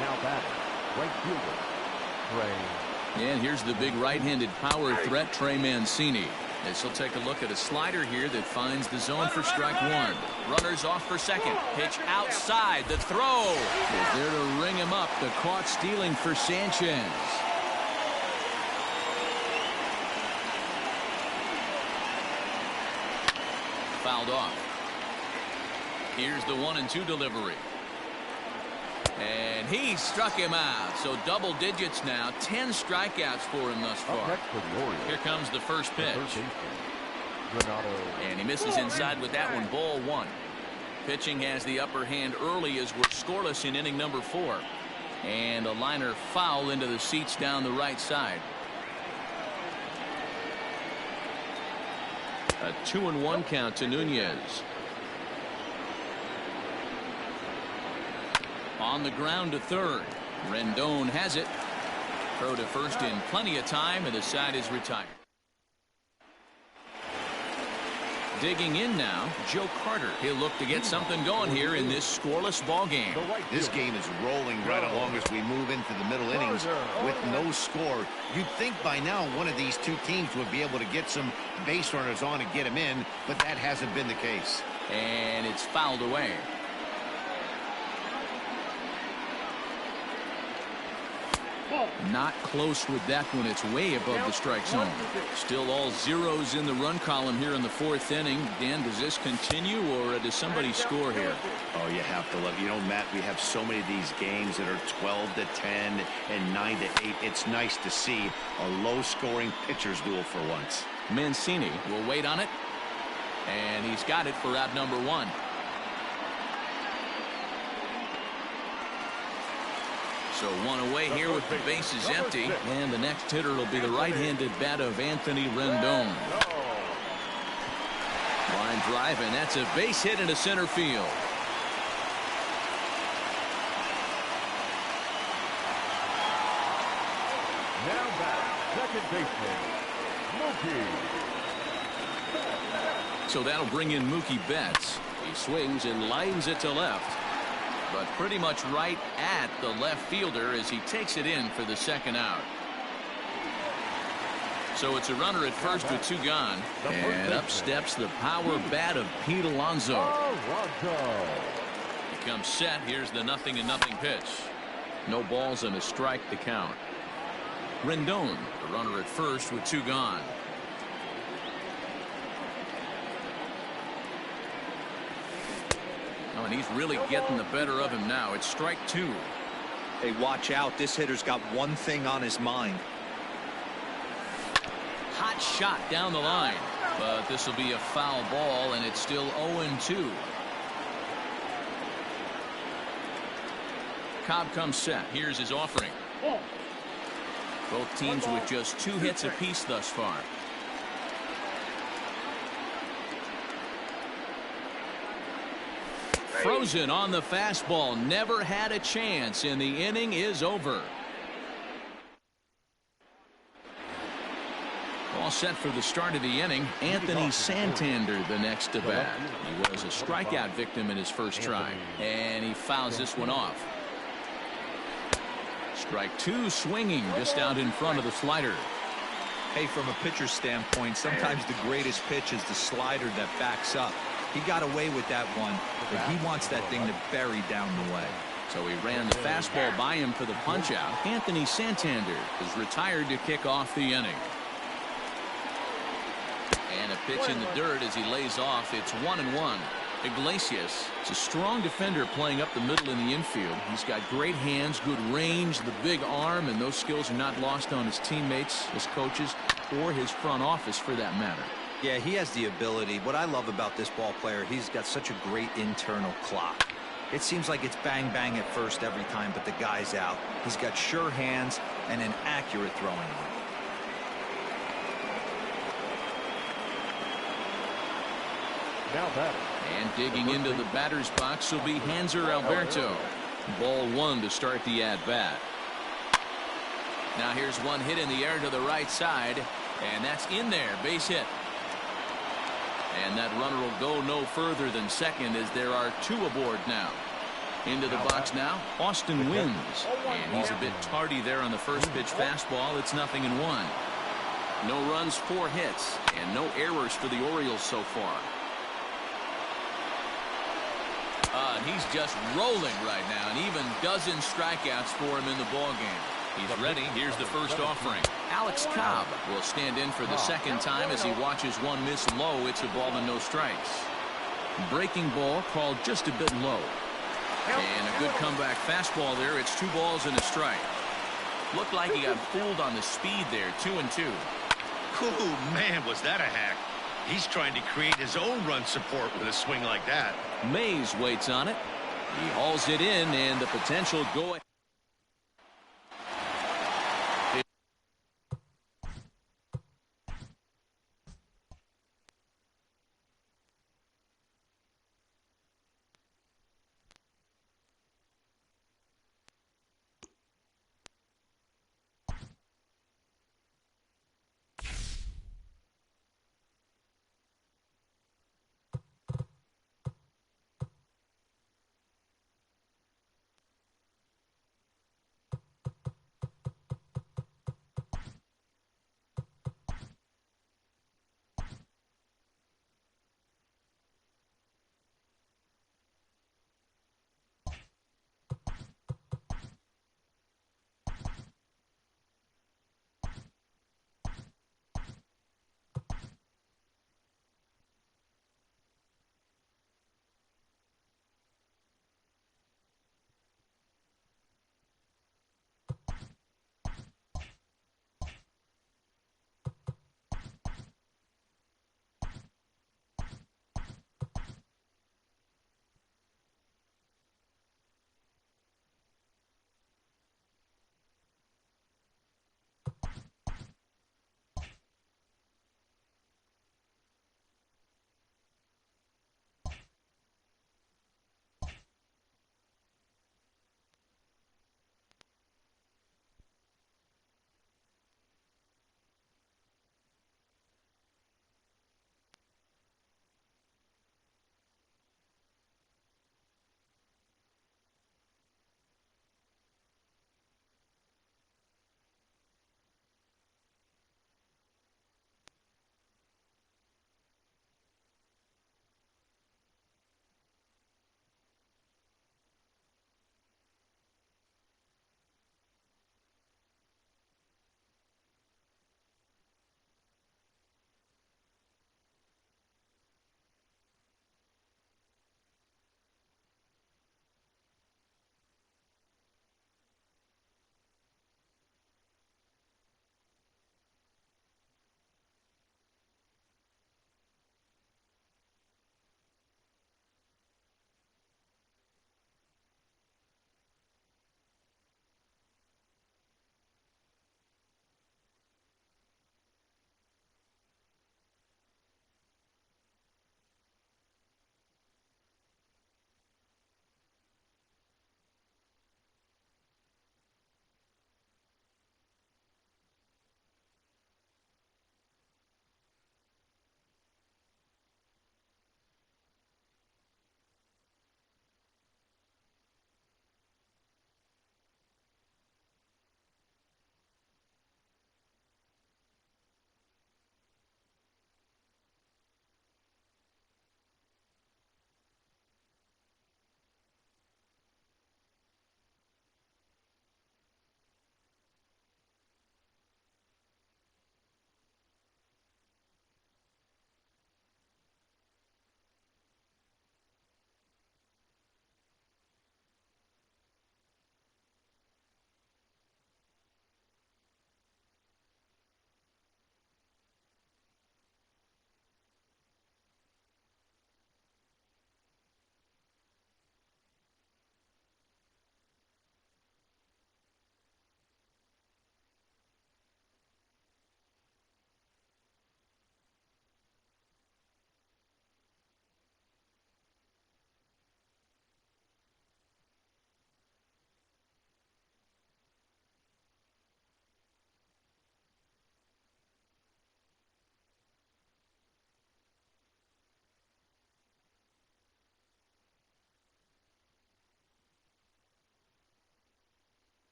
Now batting, right fielder, Trey. And here's the big right-handed power threat, Trey Mancini. As he'll take a look at a slider here that finds the zone for strike one. Runners off for second. Pitch outside. The throw is there to ring him up. The caught stealing for Sanchez. Fouled off. Here's the 1-2 delivery. And he struck him out. So double digits now. 10 strikeouts for him thus far. Here comes the first pitch. And he misses inside with that one. Ball one. Pitching has the upper hand early as we're scoreless in inning number 4. And a liner foul into the seats down the right side. A 2-1 count to Nunez. On the ground to third. Rendon has it. Throw to first in plenty of time, and the side is retired. Digging in now, Joe Carter. He'll look to get something going here in this scoreless ball game. This game is rolling right along as we move into the middle innings with no score. You'd think by now one of these two teams would be able to get some base runners on and get them in, but that hasn't been the case. And it's fouled away. Not close with that one. It's way above the strike zone. Still all zeros in the run column here in the 4th inning. Dan, does this continue, or does somebody score here? Oh, you have to love. You know, Matt, we have so many of these games that are 12-10 and 9-8. It's nice to see a low-scoring pitcher's duel for once. Mancini will wait on it, and he's got it for out number 1. So one away here with the bases empty, and the next hitter will be the right-handed bat of Anthony Rendon. Line drive, and that's a base hit into center field. Now back, second baseman, Mookie. So that'll bring in Mookie Betts. He swings and lines it to left, but pretty much right at the left fielder as he takes it in for the second out. So it's a runner at first with 2 gone, and up steps the power bat of Pete Alonso. He comes set. Here's the 0-0 pitch. No balls and a strike to count. Rendon, the runner at first with 2 gone. Oh, and he's really getting the better of him now. It's strike 2. Hey, watch out. This hitter's got one thing on his mind. Hot shot down the line, but this will be a foul ball, and it's still 0-2. Cobb comes set. Here's his offering. Both teams with just 2 hits apiece thus far. Frozen on the fastball. Never had a chance, and the inning is over. All set for the start of the inning. Anthony Santander the next to bat. He was a strikeout victim in his first try, and he fouls this one off. Strike 2, swinging just out in front of the slider. Hey, from a pitcher's standpoint, sometimes the greatest pitch is the slider that backs up. He got away with that one, but he wants that thing to bury down the way. So he ran the fastball by him for the punch out. Anthony Santander is retired to kick off the inning. And a pitch in the dirt as he lays off. It's 1-1. Iglesias is a strong defender playing up the middle in the infield. He's got great hands, good range, the big arm, and those skills are not lost on his teammates, his coaches, or his front office for that matter. Yeah, he has the ability. What I love about this ball player, he's got such a great internal clock. It seems like it's bang bang at first every time, but the guy's out. He's got sure hands and an accurate throwing arm. Now batting. And digging into the batter's box will be Hanser Alberto. Ball 1 to start the at-bat. Now here's one hit in the air to the right side, and that's in there. Base hit. And that runner will go no further than second as there are 2 aboard now. Into the box now, Austin Wynns. And he's a bit tardy there on the first pitch fastball. It's 0-1. No runs, 4 hits, and no errors for the Orioles so far. And he's just rolling right now, and even dozen strikeouts for him in the ballgame. He's ready. Here's the first offering. Alex Cobb will stand in for the second time as he watches one miss low. It's a ball and no strikes. Breaking ball called just a bit low. And a good comeback fastball there. It's 2 balls and a strike. Looked like he got fooled on the speed there. 2-2. Oh, man, was that a hack. He's trying to create his own run support with a swing like that. Mays waits on it. He hauls it in, and the potential go ahead.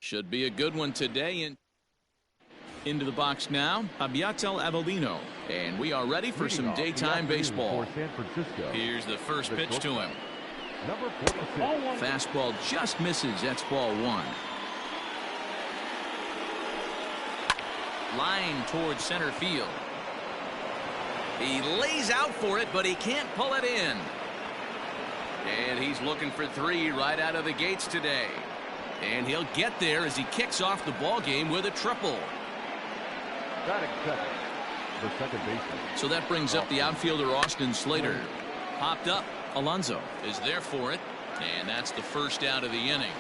Should be a good one today. Into the box now, Abiatel Avellino. And we are ready for some daytime baseball. For San Francisco. Here's the first pitch to him. Number 46. Fastball just misses. That's ball one. Line towards center field. He lays out for it, but he can't pull it in. And he's looking for three right out of the gates today. And he'll get there as he kicks off the ball game with a triple. Batting second. The second baseman. So that brings up the outfielder Austin Slater. Popped up. Alonso is there for it. And that's the first out of the inning.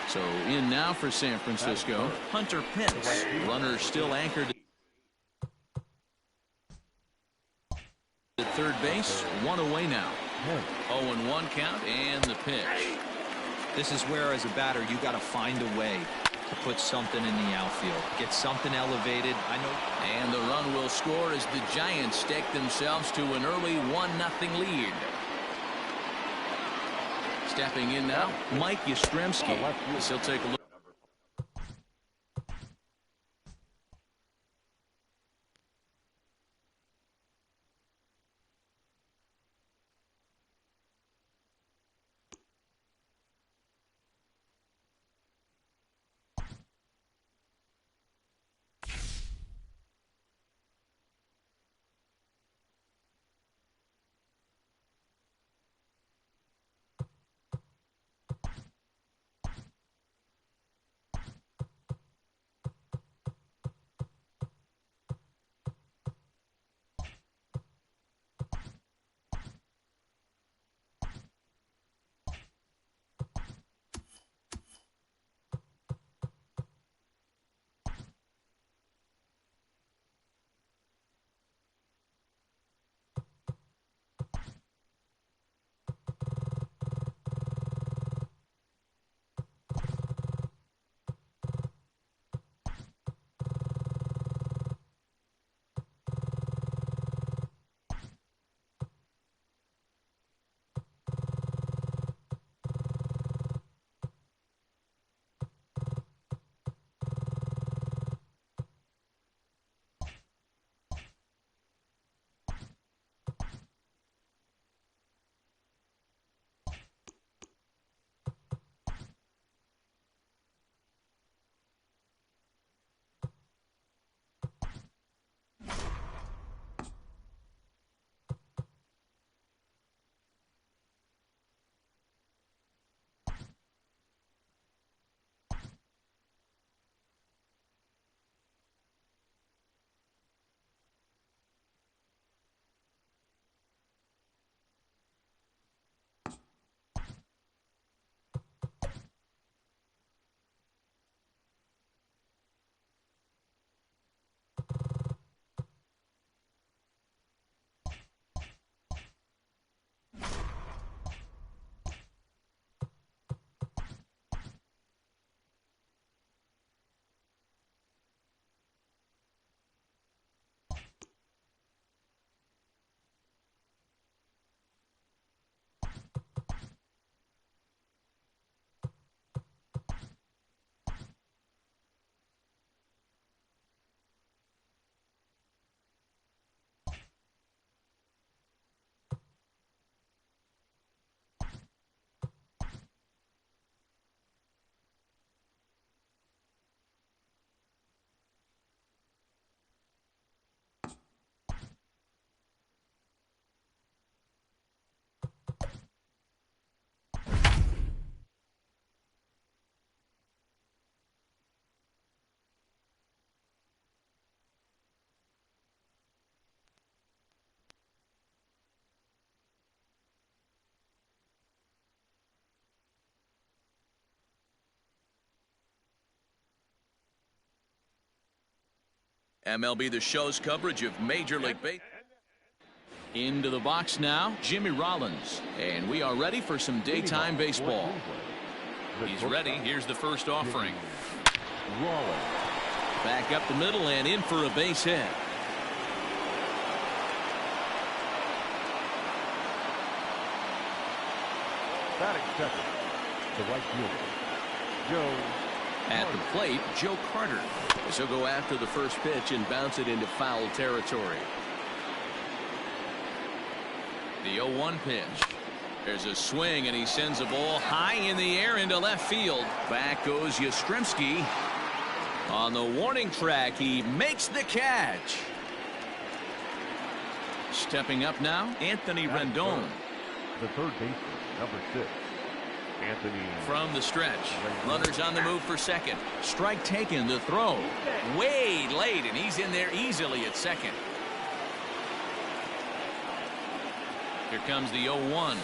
So in now for San Francisco, Hunter Pence. Runner still anchored at third base. One away now. 0-1 count and the pitch. This is where, as a batter, you got to find a way to put something in the outfield. Get something elevated. I know. And the run will score as the Giants stake themselves to an early 1-0 lead. Stepping in now, Mike Yastrzemski. He'll take a look. MLB The Show's coverage of Major League Baseball. Into the box now, Jimmy Rollins. And we are ready for some daytime baseball. He's ready. Here's the first offering. Rollins. Back up the middle and in for a base hit. Batting second. The right fielder. Joe. At the plate, Joe Carter. As he'll go after the first pitch and bounce it into foul territory. The 0-1 pitch. There's a swing, and he sends a ball high in the air into left field. Back goes Yastrzemski. On the warning track, he makes the catch. Stepping up now, Anthony Rendon. The third baseman, number 6. Anthony. From the stretch. Runners on the move for second. Strike taken, the throw. Way late, and he's in there easily at second. Here comes the 0-1.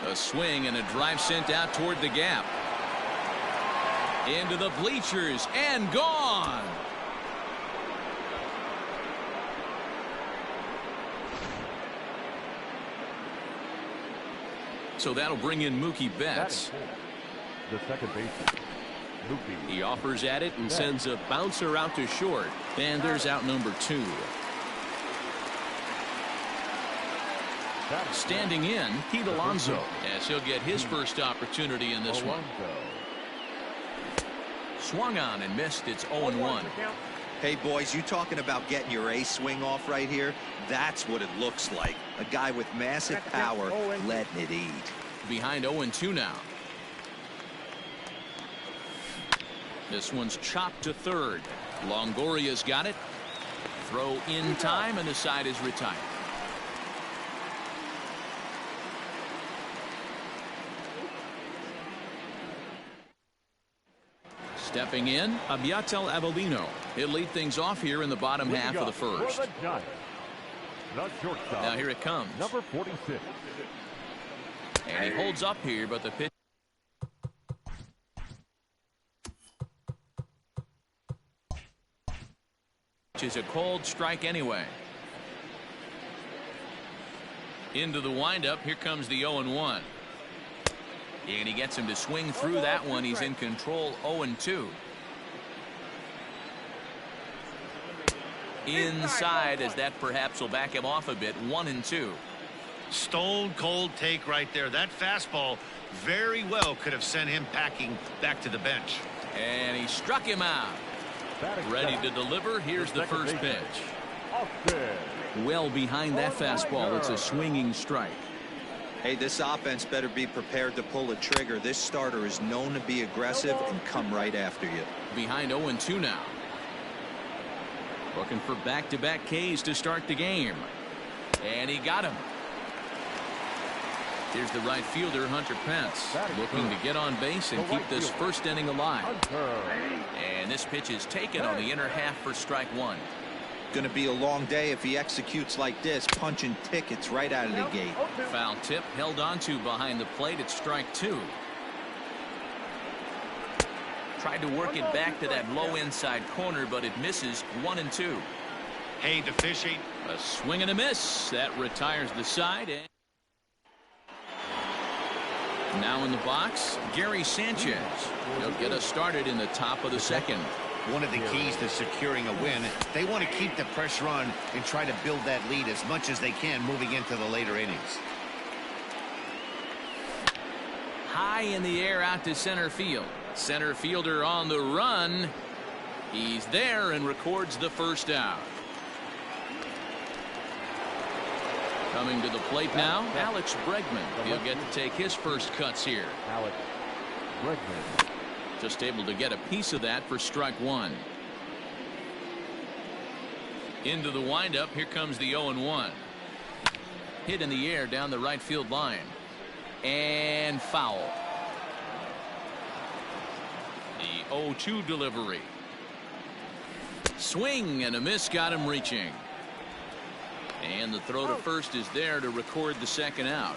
A swing and a drive sent out toward the gap. Into the bleachers and gone. So that'll bring in Mookie Betts. The second baseman, Mookie. He offers at it and sends a bouncer out to short. And there's out number 2. Standing in, Pete Alonso, as he'll get his first opportunity in this one. Swung on and missed. It's 0-1. Hey, boys, you talking about getting your A swing off right here? That's what it looks like. A guy with massive power letting it eat. Behind 0-2 now. This one's chopped to third. Longoria's got it. Throw in time, and the side is retired. Stepping in, Abiatel Avelino. He'll lead things off here in the bottom half of the first. Now here it comes. Number 46. And he holds up here, but the pitch is a cold strike anyway. Into the windup. Here comes the 0-1. And he gets him to swing through that one. He's in control. 0-2. Inside, as that perhaps will back him off a bit. 1-2. Stone cold take right there. That fastball very well could have sent him packing back to the bench. And he struck him out. Ready to deliver. Here's the first pitch. Well behind that fastball. It's a swinging strike. Hey, this offense better be prepared to pull a trigger. This starter is known to be aggressive and come right after you. Behind 0-2 now. Looking for back-to-back Ks to start the game. And he got him. Here's the right fielder, Hunter Pence, looking to get on base and keep this first inning alive. And this pitch is taken on the inner half for strike 1. Going to be a long day if he executes like this, punching tickets right out of the gate. Foul tip held onto behind the plate. It's strike 2. Tried to work it back to that low inside corner, but it misses. 1-2. Hey, the fishing. A swing and a miss. That retires the side. And now in the box, Gary Sanchez. He'll get us started in the top of the second. One of the keys to securing a win, they want to keep the pressure on and try to build that lead as much as they can moving into the later innings. High in the air out to center field. Center fielder on the run. He's there and records the first out. Coming to the plate now, Alex Bregman. He'll get to take his first cuts here. Alex Bregman. Just able to get a piece of that for strike 1. Into the windup. Here comes the 0-1. Hit in the air down the right field line. And foul. The 0-2 delivery. Swing and a miss got him reaching. And the throw to first is there to record the second out.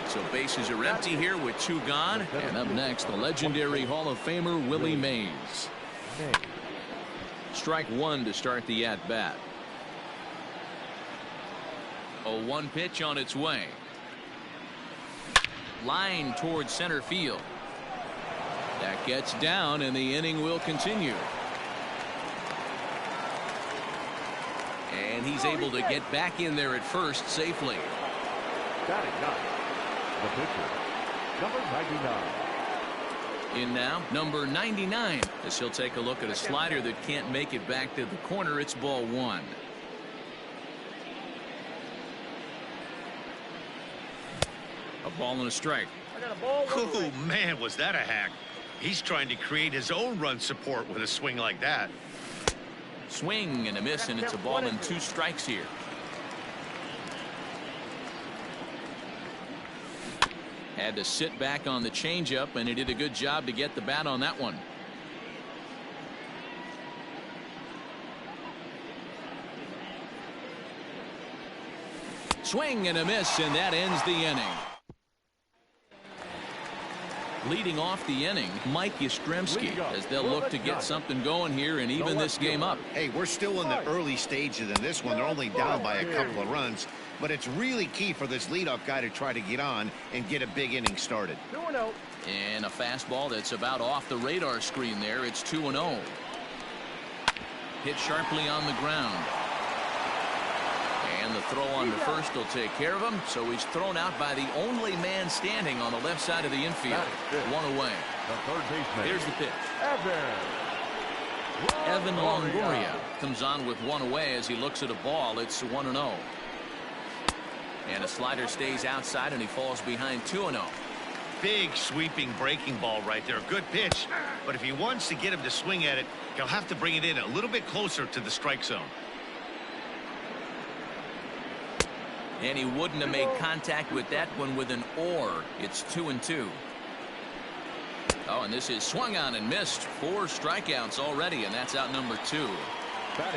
So bases are empty here with 2 gone. And up next, the legendary Hall of Famer Willie Mays. Strike 1 to start the at-bat. 0-1 pitch on its way. Line towards center field. That gets down, and the inning will continue. And he's able to get back in there at first safely. Batting ninth, the pitcher, Number 99. In now, number 99, as he'll take a look at a slider that can't make it back to the corner. It's ball one. A ball and a strike. Oh, man, was that a hack. He's trying to create his own run support with a swing like that. Swing and a miss, and it's a ball and 2 strikes here. Had to sit back on the changeup, and he did a good job to get the bat on that one. Swing and a miss, and that ends the inning. Leading off the inning, Mike Yastrzemski, as they'll look to get something going here and even this game up. Hey, we're still in the early stages in this one. They're only down by a couple of runs, but it's really key for this leadoff guy to try to get on and get a big inning started. 2-0. And a fastball that's about off the radar screen there. It's 2-0. Hit sharply on the ground. And the throw on to first will take care of him. So he's thrown out by the only man standing on the left side of the infield. 1 away. The third baseman. Here's the pitch. Evan Longoria comes on with 1 away as he looks at a ball. It's 1-0. And a slider stays outside, and he falls behind 2-0. Big sweeping breaking ball right there. Good pitch. But if he wants to get him to swing at it, he'll have to bring it in a little bit closer to the strike zone. And he wouldn't have made contact with that one with an or. It's 2-2. Oh, and this is swung on and missed. 4 strikeouts already, and that's out number 2.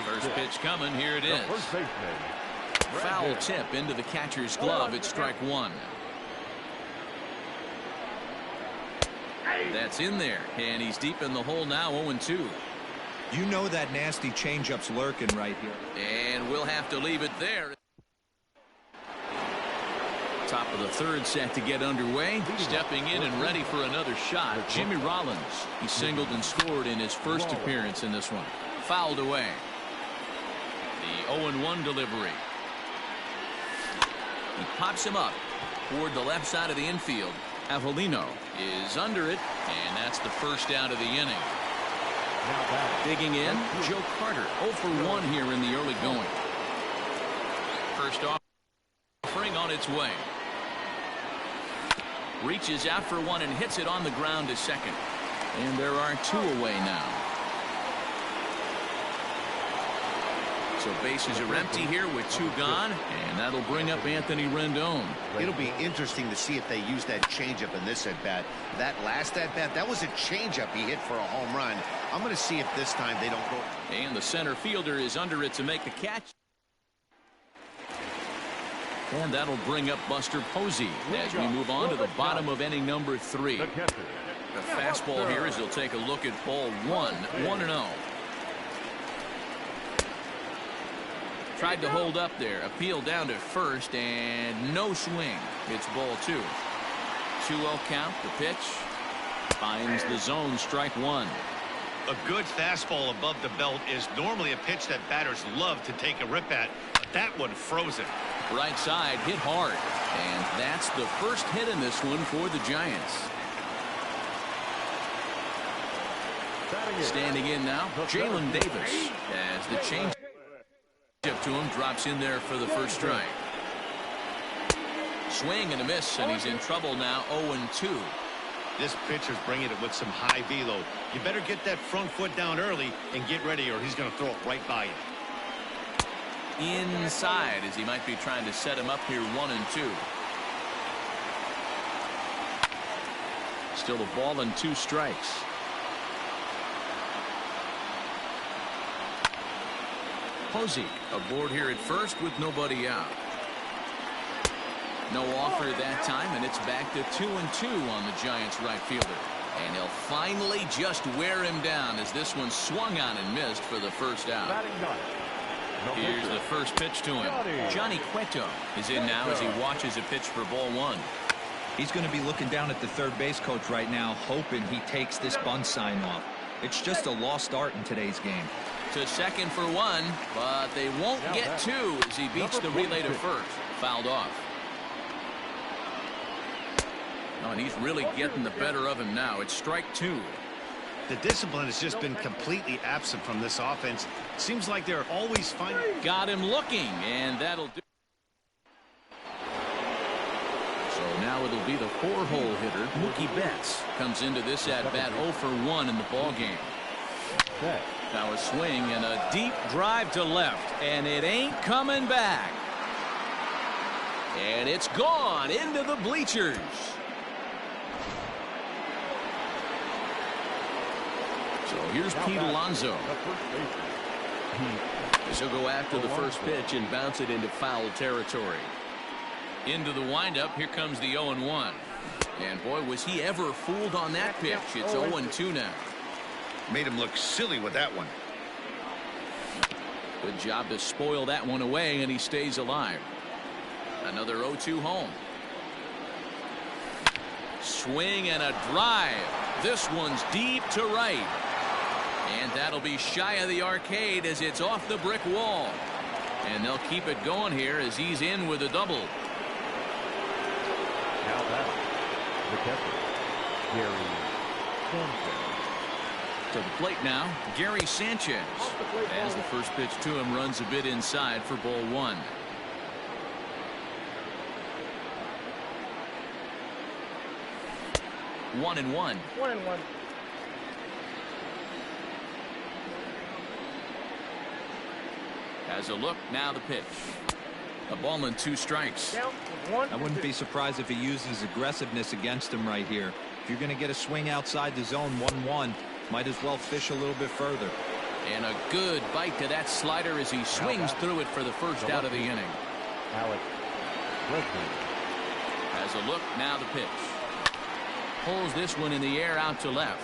First pitch coming. Here it is. First baseman. Foul tip into the catcher's glove. It's strike 1. That's in there, and he's deep in the hole now. 0-2. You know that nasty changeup's lurking right here. And we'll have to leave it there. Top of the third set to get underway. Stepping in and ready for another shot, Jimmy Rollins. He singled and scored in his first appearance in this one. Fouled away. The 0-1 delivery. He pops him up toward the left side of the infield. Avelino is under it, and that's the first out of the inning. Digging in, Joe Carter. 0 for 1 here in the early going. First offering on its way. Reaches out for 1 and hits it on the ground to second. And there are 2 away now. So bases are empty here with 2 gone, and that'll bring up Anthony Rendon. It'll be interesting to see if they use that changeup in this at-bat. That last at-bat, that was a changeup he hit for a home run. I'm going to see if this time they don't go. And the center fielder is under it to make the catch. And that'll bring up Buster Posey as we move on to the bottom of inning number 3. The fastball here as he'll take a look at ball 1. 1-0. Tried to hold up there. Appeal down to first, and no swing. It's ball 2. 2-0 count. The pitch finds the zone. Strike 1. A good fastball above the belt is normally a pitch that batters love to take a rip at, but that one froze it. Right side hit hard, and that's the first hit in this one for the Giants. Standing in now, Jalen Davis as the change up to him drops in there for the first strike. Swing and a miss, and he's in trouble now. 0-2. This pitcher's bringing it with some high velo. You better get that front foot down early and get ready, or he's going to throw it right by you. Inside, as he might be trying to set him up here. 1-2. Still a ball and 2 strikes. Posey aboard here at first with nobody out. No offer that time, and it's back to 2-2 on the Giants right fielder. And he'll finally just wear him down as this one swung on and missed for the first out. Here's the first pitch to him. Johnny Cueto is in now as he watches a pitch for ball 1. He's going to be looking down at the third base coach right now, hoping he takes this bunt sign off. It's just a lost art in today's game. To second for 1, but they won't get 2 as he beats the relay to first. Fouled off. Oh, and he's really getting the better of him now. It's strike 2. The discipline has just been completely absent from this offense. Seems like they're always finding. Got him looking, and that'll do. So now it'll be the 4-hole hitter, Mookie Betts, comes into this at-bat 0 for 1 in the ball game. Now a swing and a deep drive to left, and it ain't coming back. And it's gone into the bleachers. So here's Pete Alonso. He'll go after the first pitch and bounce it into foul territory. Into the windup. Here comes the 0-1. And boy, was he ever fooled on that pitch. It's 0-2 now. Made him look silly with that one. Good job to spoil that one away, and he stays alive. Another 0-2 home. Swing and a drive. This one's deep to right. And that'll be shy of the arcade as it's off the brick wall. And they'll keep it going here as he's in with a double. Now back, the catcher, Gary Sanchez. To the plate now, Gary Sanchez. As the first pitch to him runs a bit inside for ball 1. One and one. Has a look, now the pitch. A ball and 2 strikes. I wouldn't be surprised if he uses aggressiveness against him right here. If you're going to get a swing outside the zone 1-1, might as well fish a little bit further. And a good bite to that slider as he swings through it for the first out of the inning. Alex Leslie. Has a look, now the pitch. Pulls this one in the air out to left.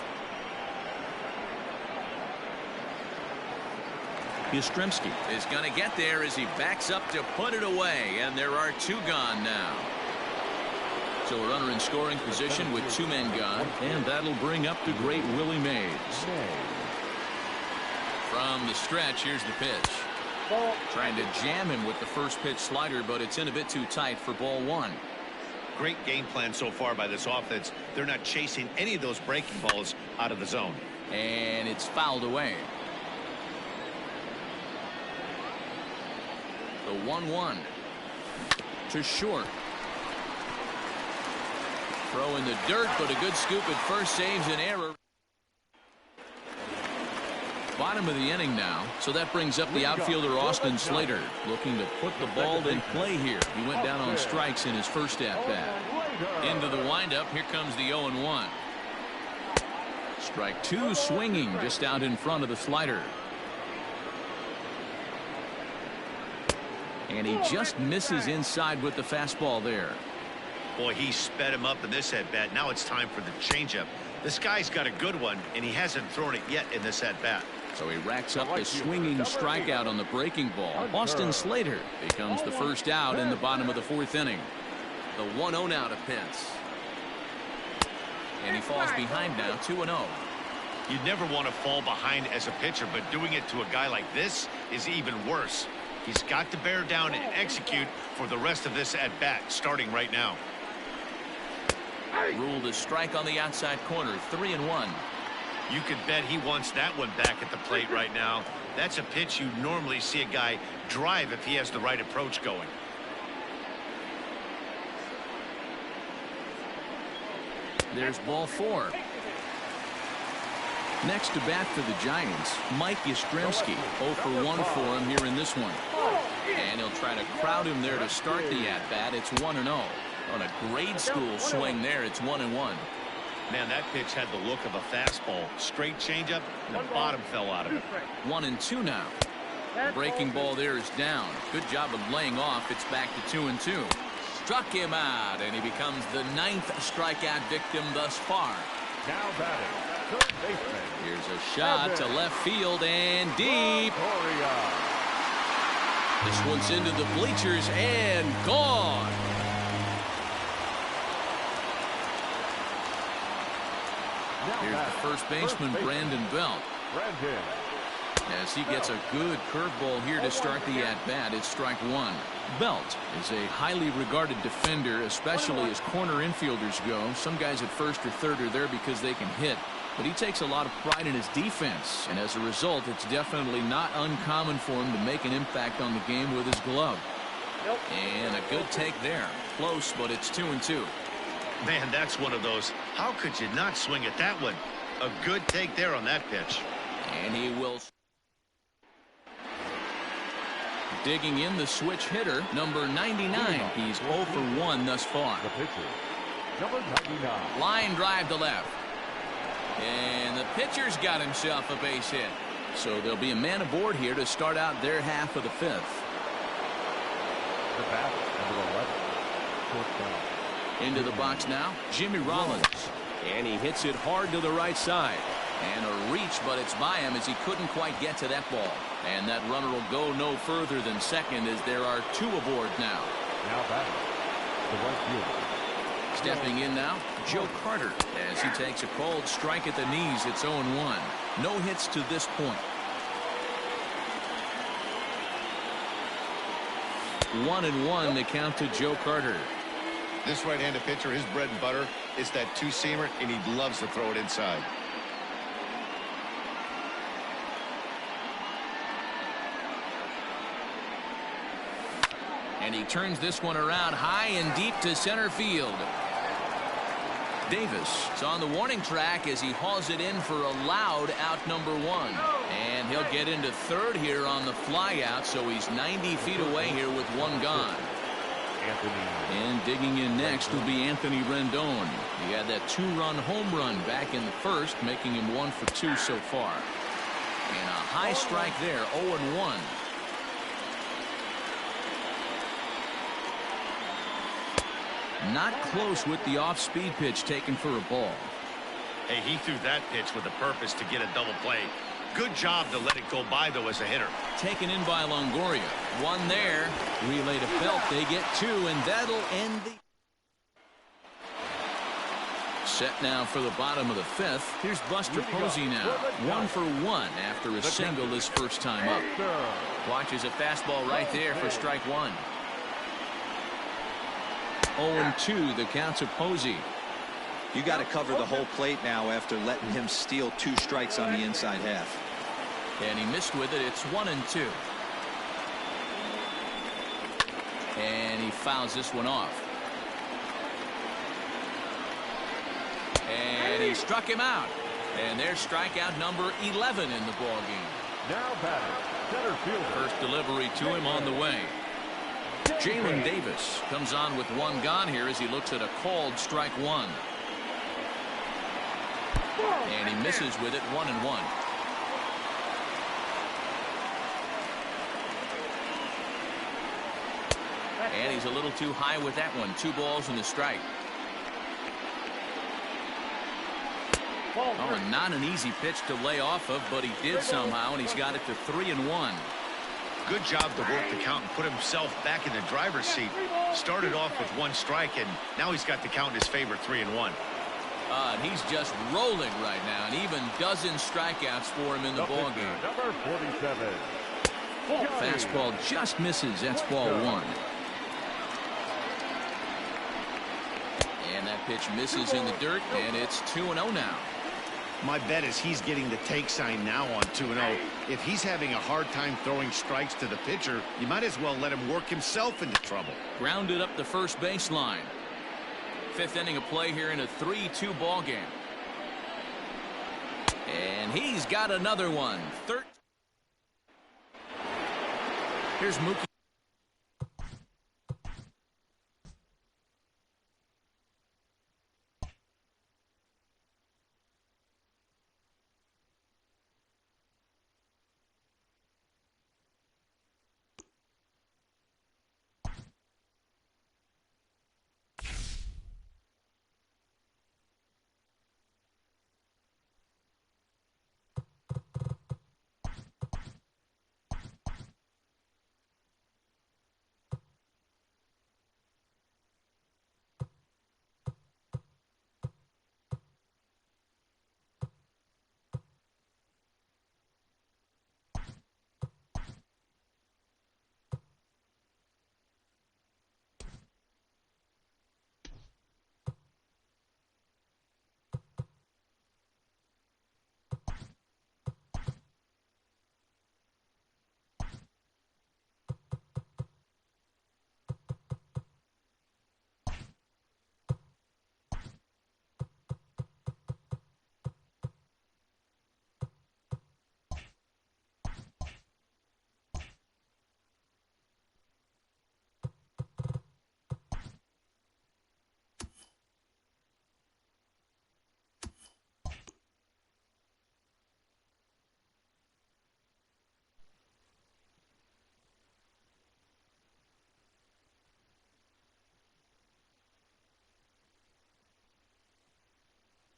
Yastrzemski is going to get there as he backs up to put it away, and there are 2 gone now. So a runner in scoring position with 2 men gone, and that'll bring up the great Willie Mays. From the stretch, here's the pitch. Trying to jam him with the first pitch slider, but it's in a bit too tight for ball 1. Great game plan so far by this offense. They're not chasing any of those breaking balls out of the zone. And it's fouled away. The 1-1 to short. Throw in the dirt, but a good scoop at first saves an error. Bottom of the inning now, so that brings up the outfielder Austin Slater, looking to put the ball in play here. He went down on strikes in his first at-bat. Into the windup, here comes the 0-1. Strike 2, swinging just out in front of the slider. And he just misses inside with the fastball there. Boy, he sped him up in this at-bat. Now it's time for the changeup. This guy's got a good one, and he hasn't thrown it yet in this at-bat. So he racks up the swinging strikeout on the breaking ball. Austin Slater becomes the first out in the bottom of the 4th inning. The 1-0 now to Pence. And he falls behind now, 2-0. You'd never want to fall behind as a pitcher, but doing it to a guy like this is even worse. He's got to bear down and execute for the rest of this at-bat, starting right now. Ruled a strike on the outside corner, 3-1. You could bet he wants that one back at the plate right now. That's a pitch you normally see a guy drive if he has the right approach going. There's ball 4. Next to bat for the Giants, Mike Yastrzemski. 0 for 1 for him here in this one. And he'll try to crowd him there to start the at-bat. It's 1-0. On a grade school swing there, it's 1-1. Man, that pitch had the look of a fastball. Straight changeup, and the bottom fell out of it. 1-2 now. The breaking ball there is down. Good job of laying off. It's back to 2-2. Struck him out, and he becomes the 9th strikeout victim thus far. Now batting, third baseman. Here's a shot to left field and deep. This one's into the bleachers and gone. Here's the first baseman, Brandon Belt. as he gets a good curveball here to start the at-bat. It's strike one. Belt is a highly regarded defender, especially as corner infielders go. Some guys at first or third are there because they can hit, but he takes a lot of pride in his defense, and as a result, it's definitely not uncommon for him to make an impact on the game with his glove. And a good take there. Close, but it's 2-2. Man, that's one of those. How could you not swing at that one? A good take there on that pitch. And he will. Digging in the switch hitter, number 99. He's 0 for 1 thus far. The pitcher, number 99. Line drive to left. And the pitcher's got himself a base hit. So there'll be a man aboard here to start out their half of the fifth. The batter, number 11. Shortstop. Into the box now, Jimmy Rollins. And he hits it hard to the right side. And a reach, but it's by him as he couldn't quite get to that ball. And that runner will go no further than second as there are two aboard now. Now batting, the right fielder. Stepping in now, Joe Carter, as he takes a cold strike at the knees. It's 0-1. No hits to this point. 1-1 the count to Joe Carter. This right-handed pitcher, his bread and butter is that two-seamer, and he loves to throw it inside. And he turns this one around high and deep to center field. Davis is on the warning track as he hauls it in for a loud out number 1. And he'll get into third here on the fly out, so he's 90 feet away here with one gone. And digging in next will be Anthony Rendon. He had that 2-run home run back in the first, making him 1 for 2 so far. And a high strike there, 0-1. Not close with the off-speed pitch taken for a ball. Hey, he threw that pitch with a purpose to get a double play. Good job to let it go by, though, as a hitter. Taken in by Longoria. One there. Relay to Belt. They get 2, and that'll end the... Set now for the bottom of the fifth. Here's Buster Posey now. 1 for 1 after a single his first time up. Watches a fastball right there for strike 1. 0-2 the count to Posey. You got to cover the whole plate now after letting him steal 2 strikes on the inside half. And he missed with it. It's 1-2. And he fouls this one off. And he struck him out. And there's strikeout number 11 in the ball game. Now batting, center fielder. First delivery to him on the way. Jalen Davis comes on with one gone here as he looks at a called strike 1. And he misses with it, 1-1. And he's a little too high with that one. 2 balls and a strike. Oh, and not an easy pitch to lay off of, but he did somehow, and he's got it to 3-1. Good job to work the count and put himself back in the driver's seat. Started off with 1 strike, and now he's got the count in his favor, 3-1. And he's just rolling right now, and even dozen strikeouts for him in the ball game. Number 47. Fastball just misses. That's ball 1. And that pitch misses in the dirt, and it's 2-0 now. My bet is he's getting the take sign now on 2-0. If he's having a hard time throwing strikes to the pitcher, you might as well let him work himself into trouble. Grounded up the first baseline. 5th inning of play here in a 3-2 ball game. And he's got another one. Here's Mookie.